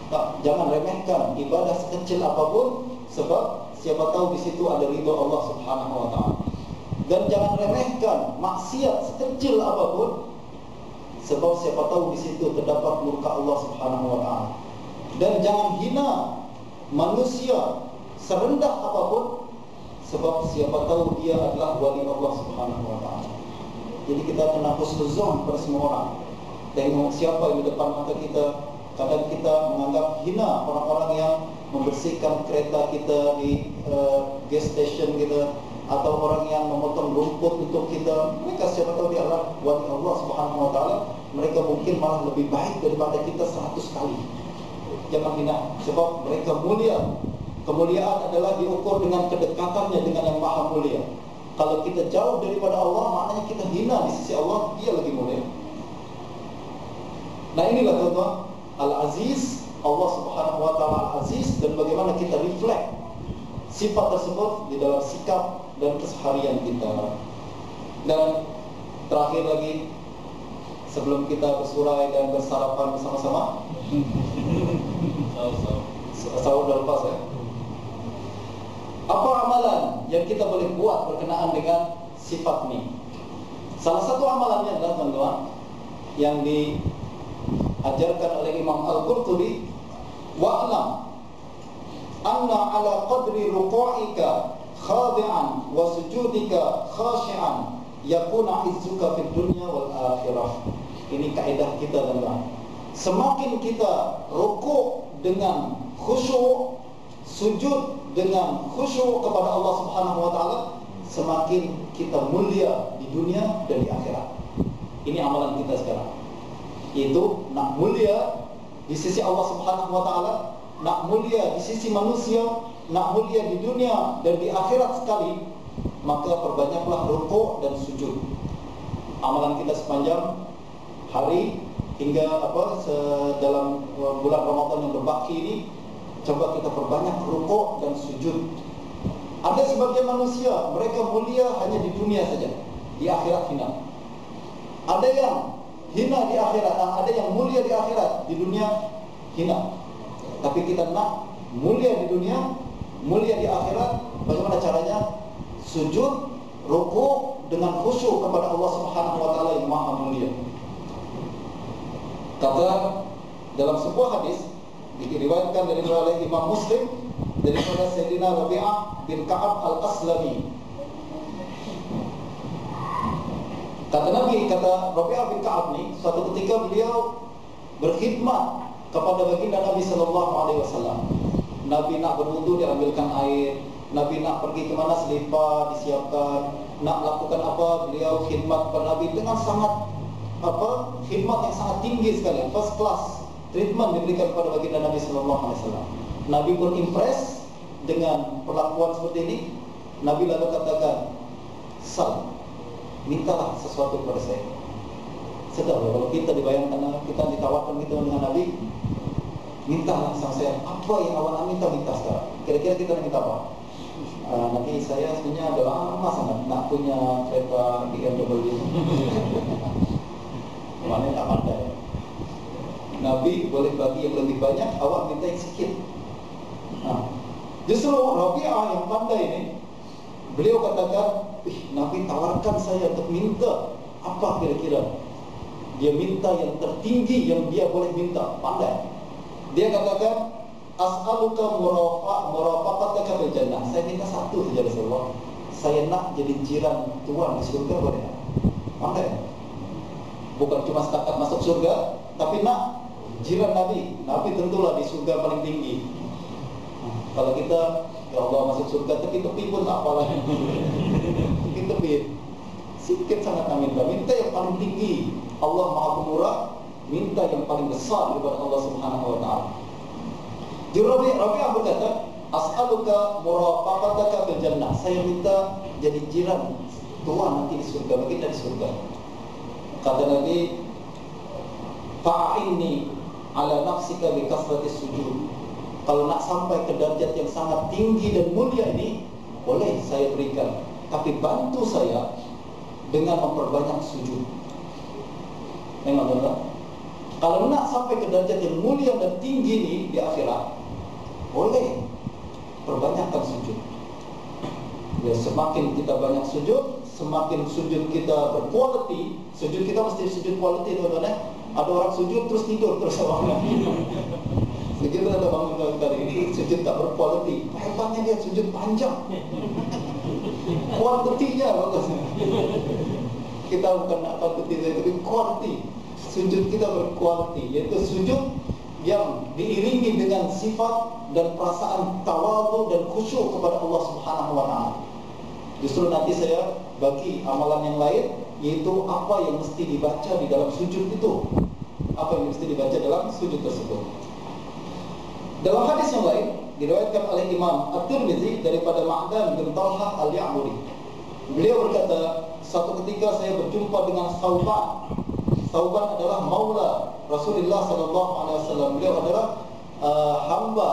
Tak, jangan remehkan ibadah sekecil apapun, sebab siapa tahu di situ ada ridha Allah Subhanahu wa taala. Dan jangan remehkan maksiat sekecil apapun, sebab siapa tahu di situ terdapat murka Allah Subhanahu wa taala. Dan jangan hina manusia serendah apapun, sebab siapa tahu dia adalah wali Allah Subhanahu wa taala. Jadi kita kena husnuzon pada semua orang. Tengok siapa yang di depan mata kita. Kadang kita menganggap hina orang-orang yang membersihkan kereta kita di gas station kita, atau orang yang memotong rumput untuk kita. Mereka siapa tahu dia adalah wali Allah Subhanahu wa taala. Mereka mungkin malah lebih baik daripada kita 100 kali. Jangan hina, sebab mereka mulia. Kemuliaan adalah diukur dengan kedekatannya dengan yang maha mulia. Kalau kita jauh daripada Allah, maknanya kita hina di sisi Allah, dia lebih mulia. Nah inilah tuan-tuan, Al-Aziz, Allah Subhanahu wa taala Al-Aziz, dan bagaimana kita reflect sifat tersebut di dalam sikap dan keseharian kita. Dan terakhir lagi, sebelum kita bersurai dan bersarapan bersama-sama, sahur dah lepas ya. Apa amalan yang kita boleh buat berkenaan dengan sifat ini? Salah satu amalannya adalah teman-teman yang diajarkan oleh Imam Al-Qurtubi, wa'lam anna ala qadri ruku'ika khadi'an wa sujudika khashi'an yakuna izzuka fid dunya wal akhirah. Ini kaidah kita teman-teman. Semakin kita rukuk dengan khusyuk, sujud dengan khusyuk kepada Allah Subhanahu wa taala, semakin kita mulia di dunia dan di akhirat. Ini amalan kita sekarang. Yaitu nak mulia di sisi Allah Subhanahu wa taala, nak mulia di sisi manusia, nak mulia di dunia dan di akhirat sekali, maka perbanyaklah rukuk dan sujud. Amalan kita sepanjang hari hingga dalam bulan Ramadan yang berbaki ini, coba kita perbanyak rukuk dan sujud. Ada sebagian manusia, mereka mulia hanya di dunia saja, di akhirat hina. Ada yang hina di akhirat, ada yang mulia di akhirat, di dunia hina. Tapi kita nak mulia di dunia, mulia di akhirat. Bagaimana caranya? Sujud, rukuk dengan khusyuk kepada Allah Subhanahu wa taala yang maha mulia. Kata dalam sebuah hadis diriwayatkan dari oleh Imam Muslim daripada Sayyidina Rabi'ah bin Ka'ab Al-Aslami. Kata Nabi, kata Rabi'ah bin Ka'ab ni, suatu ketika beliau berkhidmat kepada baginda Nabi sallallahu alaihi wasallam. Nabi nak berwudu diambilkan air, Nabi nak pergi ke mana selipar disiapkan, nak lakukan apa beliau khidmat kepada Nabi dengan sangat khidmat yang sangat tinggi sekali, first class treatment diberikan kepada baginda Nabi sallallahu alaihi wasallam. Nabi pun impress dengan perlakuan seperti ini. Nabi lalu katakan, "Sal, mintalah sesuatu kepada saya." Sedar kalau kita dibayangkan, kita ditawarkan gitu dengan Nabi, mintalah sama saya, apa yang awak minta sekarang. Kira-kira kita minta apa? Nanti saya sebenarnya adalah lama sangat nak punya kereta BMW. Mana tak pandai. Nabi boleh bagi yang lebih banyak, awak minta yang sedikit. Justru Rabi'ah yang pandai ini, beliau katakan, Nabi tawarkan saya untuk minta apa kira-kira. Dia minta yang tertinggi yang dia boleh minta, pandai. Dia katakan, as'aluka murafaqataka fil jannah. Saya minta satu saja Rasulullah. Saya nak jadi jiran Tuhan di surga, boleh tak? Pandai. Bukan cuma setakat masuk surga, tapi nak jiran Nabi. Nabi tentulah di surga paling tinggi. Kalau kita, ya Allah masuk surga tepi-tepi pun tak apalah. Tepi-tepi sikit sangat nak minta yang paling tinggi. Allah Maha Pemurah, minta yang paling besar daripada Allah Subhanahu wa taala. Rabi'ah berkata, as'aluka murafaqataka fil jannah. Saya minta jadi jiran Tuhan nanti di surga, baginda di surga. Kata Nabi, fa'inni ala nafsika bi kasrati sujud. Kalau nak sampai ke derajat yang sangat tinggi dan mulia ini, boleh saya berikan, tapi bantu saya dengan memperbanyak sujud. Tengok. Kalau nak sampai ke derajat yang mulia dan tinggi ini di akhirat, boleh perbanyakkan sujud. Ya, semakin kita banyak sujud, semakin sujud kita berkualiti. Sujud kita mesti sujud kualiti, teman-teman. Ada orang sujud terus tidur terus awalnya. Sujud ada bangun kali ini sujud tak berkualiti. Hebatnya dia sujud panjang. Kualitinya bagus. Kita bukan nak kuantiti saja, tapi kualiti. Sujud kita berkualiti, yaitu sujud yang diiringi dengan sifat dan perasaan tawadhu dan khusyuk kepada Allah Subhanahu wa taala. Justru nanti saya bagi amalan yang lain, yaitu apa yang mesti dibaca di dalam sujud itu. Apa yang mesti dibaca dalam sujud tersebut. Dalam hadis yang lain diriwayatkan oleh Imam At-Tirmizi daripada Ma'dan bin Talhah Al-Ya'muri. Beliau berkata, satu ketika saya berjumpa dengan Thauban. Thauban adalah maula Rasulullah sallallahu alaihi wasallam. Beliau adalah hamba,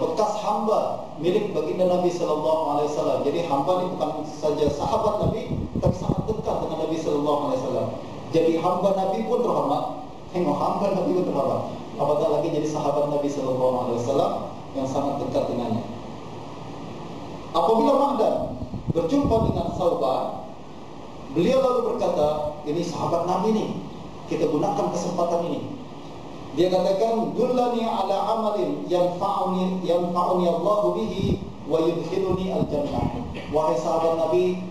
bekas hamba milik baginda Nabi sallallahu alaihi wasallam. Jadi hamba ini bukan saja sahabat Nabi, tapi sangat dekat dengan Nabi sallallahu alaihi wasallam. Jadi hamba Nabi pun terhormat. Tengok, hamba Nabi pun terhormat. Apatah lagi jadi sahabat Nabi sallallahu alaihi wasallam yang sangat dekat dengannya. Apabila Ma'dan berjumpa dengan Thauban, beliau lalu berkata, ini sahabat Nabi nih, kita gunakan kesempatan ini. Dia katakan, dullani ala amalin yanfa'uni Allahu bihi wa yudkhiluni al-jannah. Wahai sahabat Nabi,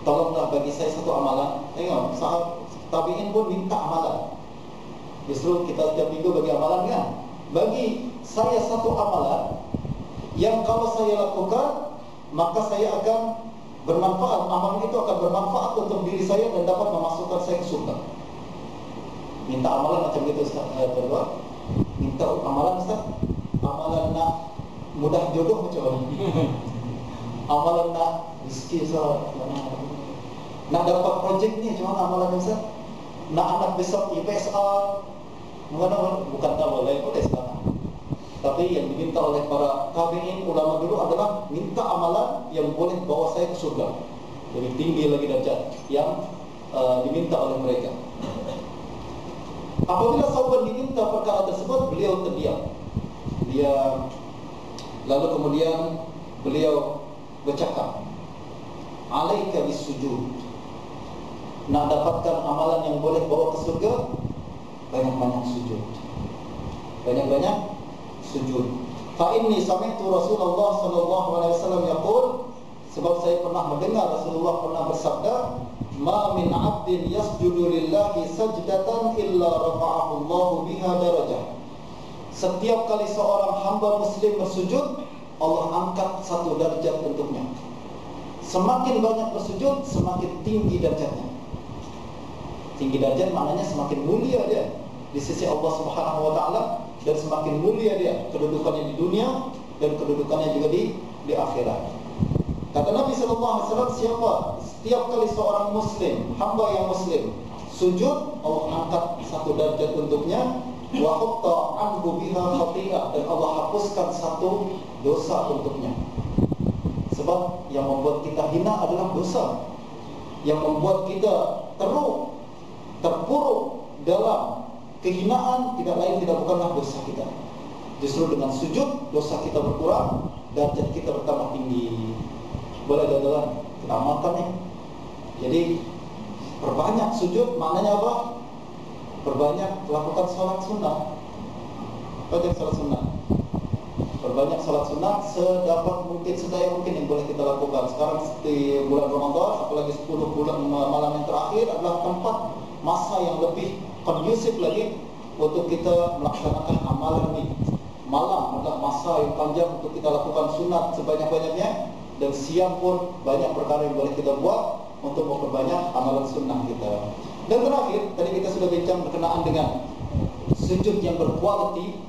tolonglah bagi saya satu amalan. Tengok, sahabat tabi'in pun minta amalan. Justru kita setiap minggu bagi amalan kan? Bagi saya satu amalan yang kalau saya lakukan, maka saya akan bermanfaat. Amalan itu akan bermanfaat untuk diri saya dan dapat memasukkan saya ke surga. Minta amalan macam itu Ustaz, berdua. Minta amalan Ustaz. Amalan nak mudah jodoh macam mana? Amalan nak rezeki Ustaz. Nak dapat projek ni macam mana amalan Ustaz? Nak anak besar IPSR. Bukan tak boleh sekarang. Tapi yang diminta oleh para tabi'in, ulama dulu adalah minta amalan yang boleh bawa saya ke surga. Lebih tinggi lagi derajat yang diminta oleh mereka. Apabila Thauban diminta perkara tersebut, beliau terdiam. Lalu kemudian beliau bercakap, alaika bisujud. Nak dapatkan amalan yang boleh bawa ke surga, banyak-banyak sujud. Banyak-banyak sujud. Fa inni sami'tu Rasulullah sallallahu alaihi wasallam yaqul, sebab saya pernah mendengar Rasulullah pernah bersabda, ma min 'abdin yasjudu lillahi sajdatan illa rafa'ahu Allahu biha darajah. setiap kali seorang hamba muslim bersujud, Allah angkat satu derajat untuknya. Semakin banyak bersujud, semakin tinggi derajatnya. Tinggi derajat maknanya semakin mulia dia di sisi Allah Subhanahu wa taala, dan semakin mulia dia kedudukannya di dunia dan kedudukannya juga di akhirat. Kata Nabi sallallahu alaihi wasallam, setiap kali seorang muslim, hamba yang muslim sujud, Allah angkat satu derajat untuknya, wa hatta anhu biha khati'ah, dan Allah hapuskan satu dosa untuknya. Sebab yang membuat kita hina adalah dosa. Yang membuat kita terpuruk dalam kehinaan tidak lain tidak bukanlah dosa kita. Justru dengan sujud dosa kita berkurang, derajat kita bertambah tinggi. Boleh dalam kita amalkan nih. Jadi perbanyak sujud, maknanya apa? Perbanyak lakukan salat sunnah. Banyak salat sunnah. Perbanyak salat sunnah sedapat mungkin, sedaya mungkin yang boleh kita lakukan. Sekarang di bulan Ramadan, apalagi 10 bulan malam yang terakhir adalah tempat masa yang lebih kondusif lagi untuk kita melaksanakan amalan ini. Malam adalah masa yang panjang untuk kita lakukan sunat sebanyak-banyaknya, dan siang pun banyak perkara yang boleh kita buat untuk memperbanyak amalan sunnah kita. Dan terakhir, tadi kita sudah bincang berkenaan dengan sujud yang berkualiti.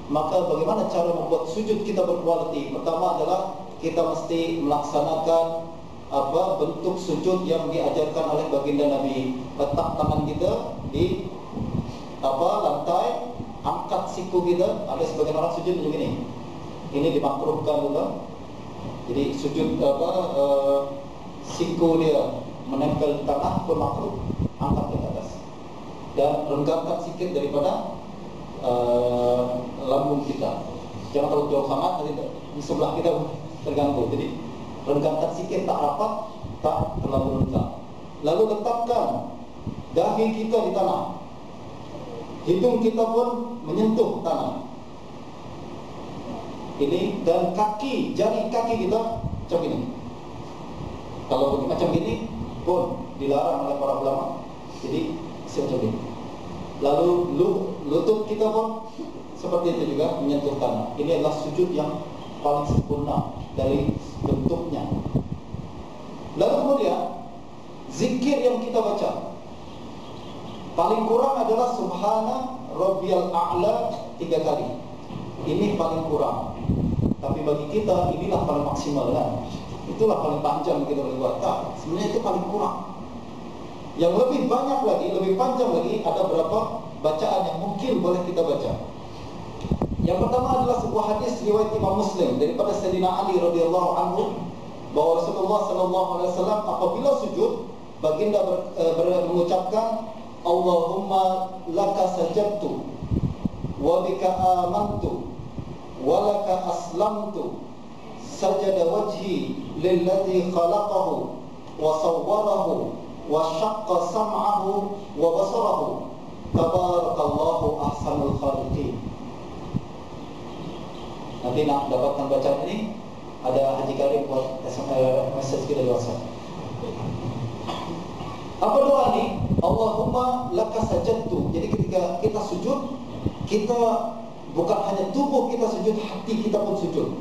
Maka bagaimana cara membuat sujud kita berkualiti? Pertama adalah kita mesti melaksanakan bentuk sujud yang diajarkan oleh baginda Nabi. Letak tangan kita di lantai, angkat siku kita. Ada sebagian orang sujud begini. Ini dimakruhkan juga. Jadi sujud siku dia menempel di tanah pun makruh, angkat ke atas dan renggangkan sikit daripada lambung kita. Jangan terlalu jauh sangat, nanti di sebelah kita terganggu. Jadi renggangkan sikit, tak rapat, tak terlalu renggang. Lalu letakkan dahi kita di tanah, hidung kita pun menyentuh tanah. Ini dan kaki, jari kaki kita macam ini. Kalau macam ini pun dilarang oleh para ulama. Jadi macam ini. Lalu lutut kita pun seperti itu juga, menyentuh tanah. Ini adalah sujud yang paling sempurna dari bentuknya. Lalu kemudian zikir yang kita baca paling kurang adalah Subhana Rabbiyal A'la 3 kali. Ini paling kurang. Tapi bagi kita inilah paling maksimal kan. Itulah paling panjang kita boleh buat. Sebenarnya itu paling kurang. Yang lebih banyak lagi, lebih panjang lagi, ada berapa bacaan yang mungkin boleh kita baca. Yang pertama adalah sebuah hadis riwayat Imam Muslim daripada Sayyidina Ali radhiyallahu anhu, bahwa Rasulullah sallallahu alaihi wasallam apabila sujud, baginda mengucapkan, Allahumma laka sajadtu wa bika amantu wa laka aslamtu, sajada wajhi lilladzi khalaqahu wa sawwarahu wa syaqqa sam'ahu wa basarahu, tabarakallahu ahsanul khaliqin. Nanti nak dapatkan bacaan ini, ada Haji Karim buat message kita di WhatsApp. Apa doa ini? Allahumma laka sajadtu. Jadi ketika kita sujud, kita bukan hanya tubuh kita sujud, hati kita pun sujud.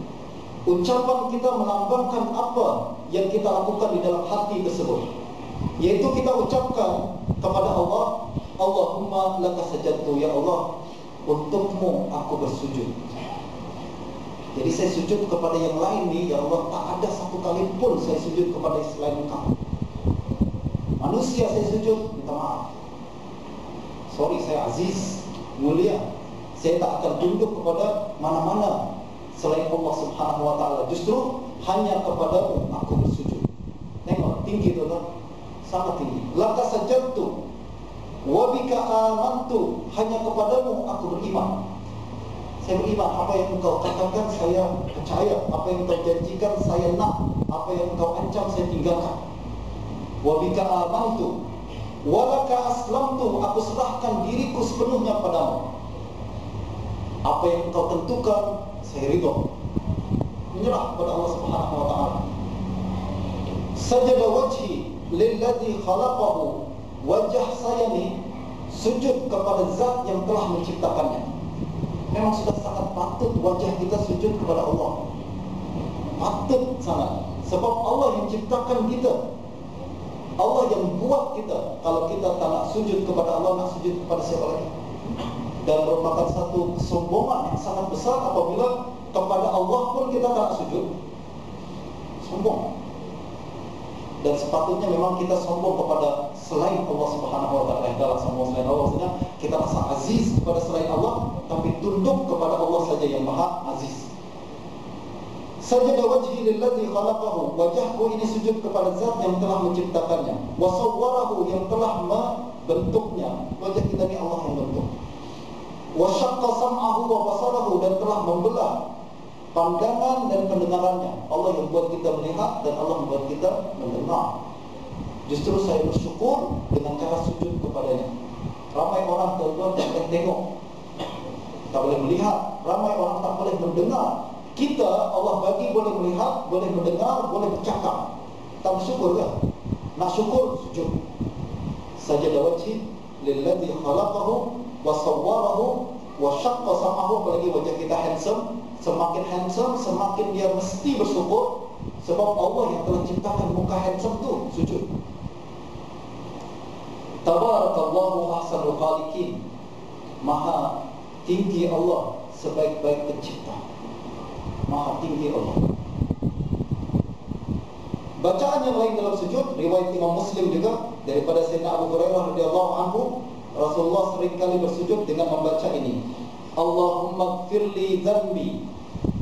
Ucapan kita melambangkan apa yang kita lakukan di dalam hati tersebut, yaitu kita ucapkan kepada Allah, Allahumma laka sajadtu, ya Allah, untukmu aku bersujud. Jadi saya sujud kepada yang lain nih, ya Allah, tak ada satu kali pun saya sujud kepada selain Engkau. Manusia saya sujud, minta maaf. Sorry, saya aziz, mulia. Saya tak akan tunduk kepada mana-mana selain Allah Subhanahu wa taala. Justru hanya kepadamu aku bersujud. Tengok tinggi tu kan? Sangat tinggi. Laka sajadtu wa bika amantu, hanya kepadamu aku beriman. Saya beriman, apa yang engkau katakan saya percaya, apa yang engkau janjikan saya nak, apa yang engkau ancam saya tinggalkan. Wa bika amantu wa laka aslamtu, aku serahkan diriku sepenuhnya padamu. Apa yang engkau tentukan saya ridha, menyerah kepada Allah Subhanahu wa taala. Sajada wajhi lilladzi khalaqahu, wajah saya ni sujud kepada zat yang telah menciptakannya. memang sudah sangat patut wajah kita sujud kepada Allah. Patut sangat. Sebab Allah yang ciptakan kita, Allah yang buat kita. Kalau kita tak nak sujud kepada Allah, nak sujud kepada siapa lagi? Dan merupakan satu kesombongan yang sangat besar apabila kepada Allah pun kita tak nak sujud. Sombong. Dan sepatutnya memang kita sombong kepada selain Allah Subhanahu wa taala. Dalam sombong selain Allah, maksudnya kita rasa aziz kepada selain Allah, tapi tunduk kepada Allah saja yang Maha Aziz. Sajada wajhi lilladzi khalaqahu, wajahku ini sujud kepada zat yang telah menciptakannya. Wa sawwarahu, yang telah membentuknya. Wajah kita ini Allah yang bentuk. Wa syaqqa sam'ahu wa basarahu, dan telah membelah pandangan dan pendengarannya. Allah yang buat kita melihat dan Allah membuat kita mendengar. Justru saya bersyukur dengan cara sujud kepadanya. Ramai orang tuan-tuan tak boleh tengok, tak boleh melihat. Ramai orang tak boleh mendengar. Kita Allah bagi boleh melihat, boleh mendengar, boleh bercakap. Tak bersyukur ke? Nak syukur, sujud. Sajada wajhi lilladzi khalaqahu wa sawwarahu wa syaqqa sam'ahu. Apalagi wajah kita handsome. Semakin handsome, semakin dia mesti bersyukur. Sebab Allah yang telah ciptakan muka handsome tu, sujud. Tabarakallahu ahsanul khaliqin. Maha tinggi Allah, sebaik-baik pencipta. Maha tinggi Allah. Bacaan yang lain dalam sujud, riwayat Imam Muslim juga daripada Sayyidina Abu Hurairah radhiyallahu anhu, Rasulullah seringkali bersujud dengan membaca ini, Allahumma gfirli dzanbi.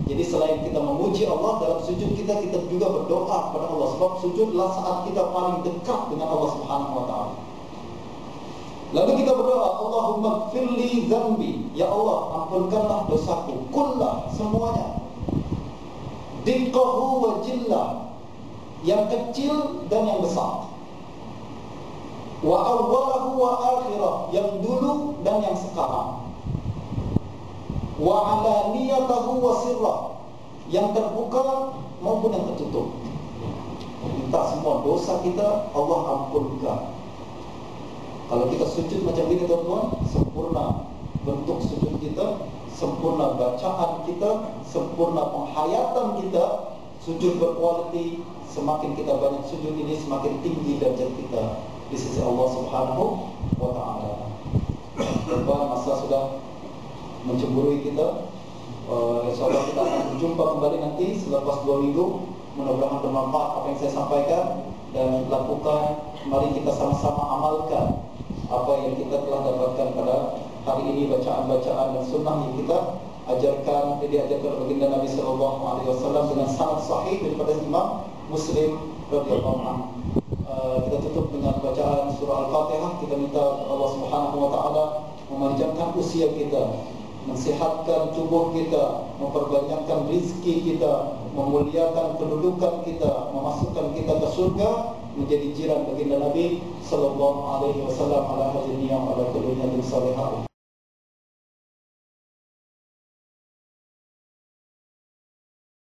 Jadi selain kita memuji Allah, dalam sujud kita juga berdoa kepada Allah. Sebab sujudlah saat kita paling dekat dengan Allah Subhanahu wa taala. Lalu kita berdoa, Allahumma gfirli dzanbi, ya Allah ampunkanlah dosaku, kullah, semuanya. Diqqahu wa jillah, yang kecil dan yang besar. Wa awwalahu wa akhirah, yang dulu dan yang sekarang. Wa alaniyatahu wa sirrah, yang terbuka maupun yang tertutup. Minta semua dosa kita Allah ampunkan. Kalau kita sujud macam ini tuan-tuan, sempurna bentuk sujud kita, sempurna bacaan kita, sempurna penghayatan kita. Sujud berkualiti. Semakin kita banyak sujud ini, semakin tinggi derajat kita di sisi Allah Subhanahu wa ta'ala. Tuan-tuan, masa sudah mencemburui kita. InsyaAllah kita akan berjumpa kembali nanti selepas 2 minggu. Mudah-mudahan bermanfaat apa yang saya sampaikan, dan lakukan, mari kita sama-sama amalkan apa yang kita telah dapatkan pada hari ini, bacaan-bacaan dan sunnah yang kita ajarkan, diajarkan oleh baginda Nabi SAW dengan sanad sahih daripada Imam Muslim radhiyallahu anhu. Kita tutup dengan bacaan surah Al-Fatihah. Kita minta Allah Subhanahu wa taala memanjangkan usia kita, mensihatkan tubuh kita, memperbanyakkan rizki kita, memuliakan kedudukan kita, memasukkan kita ke surga, menjadi jiran baginda Nabi sallallahu alaihi wasallam ala hadiniya wa ala kulli nabiy salihah.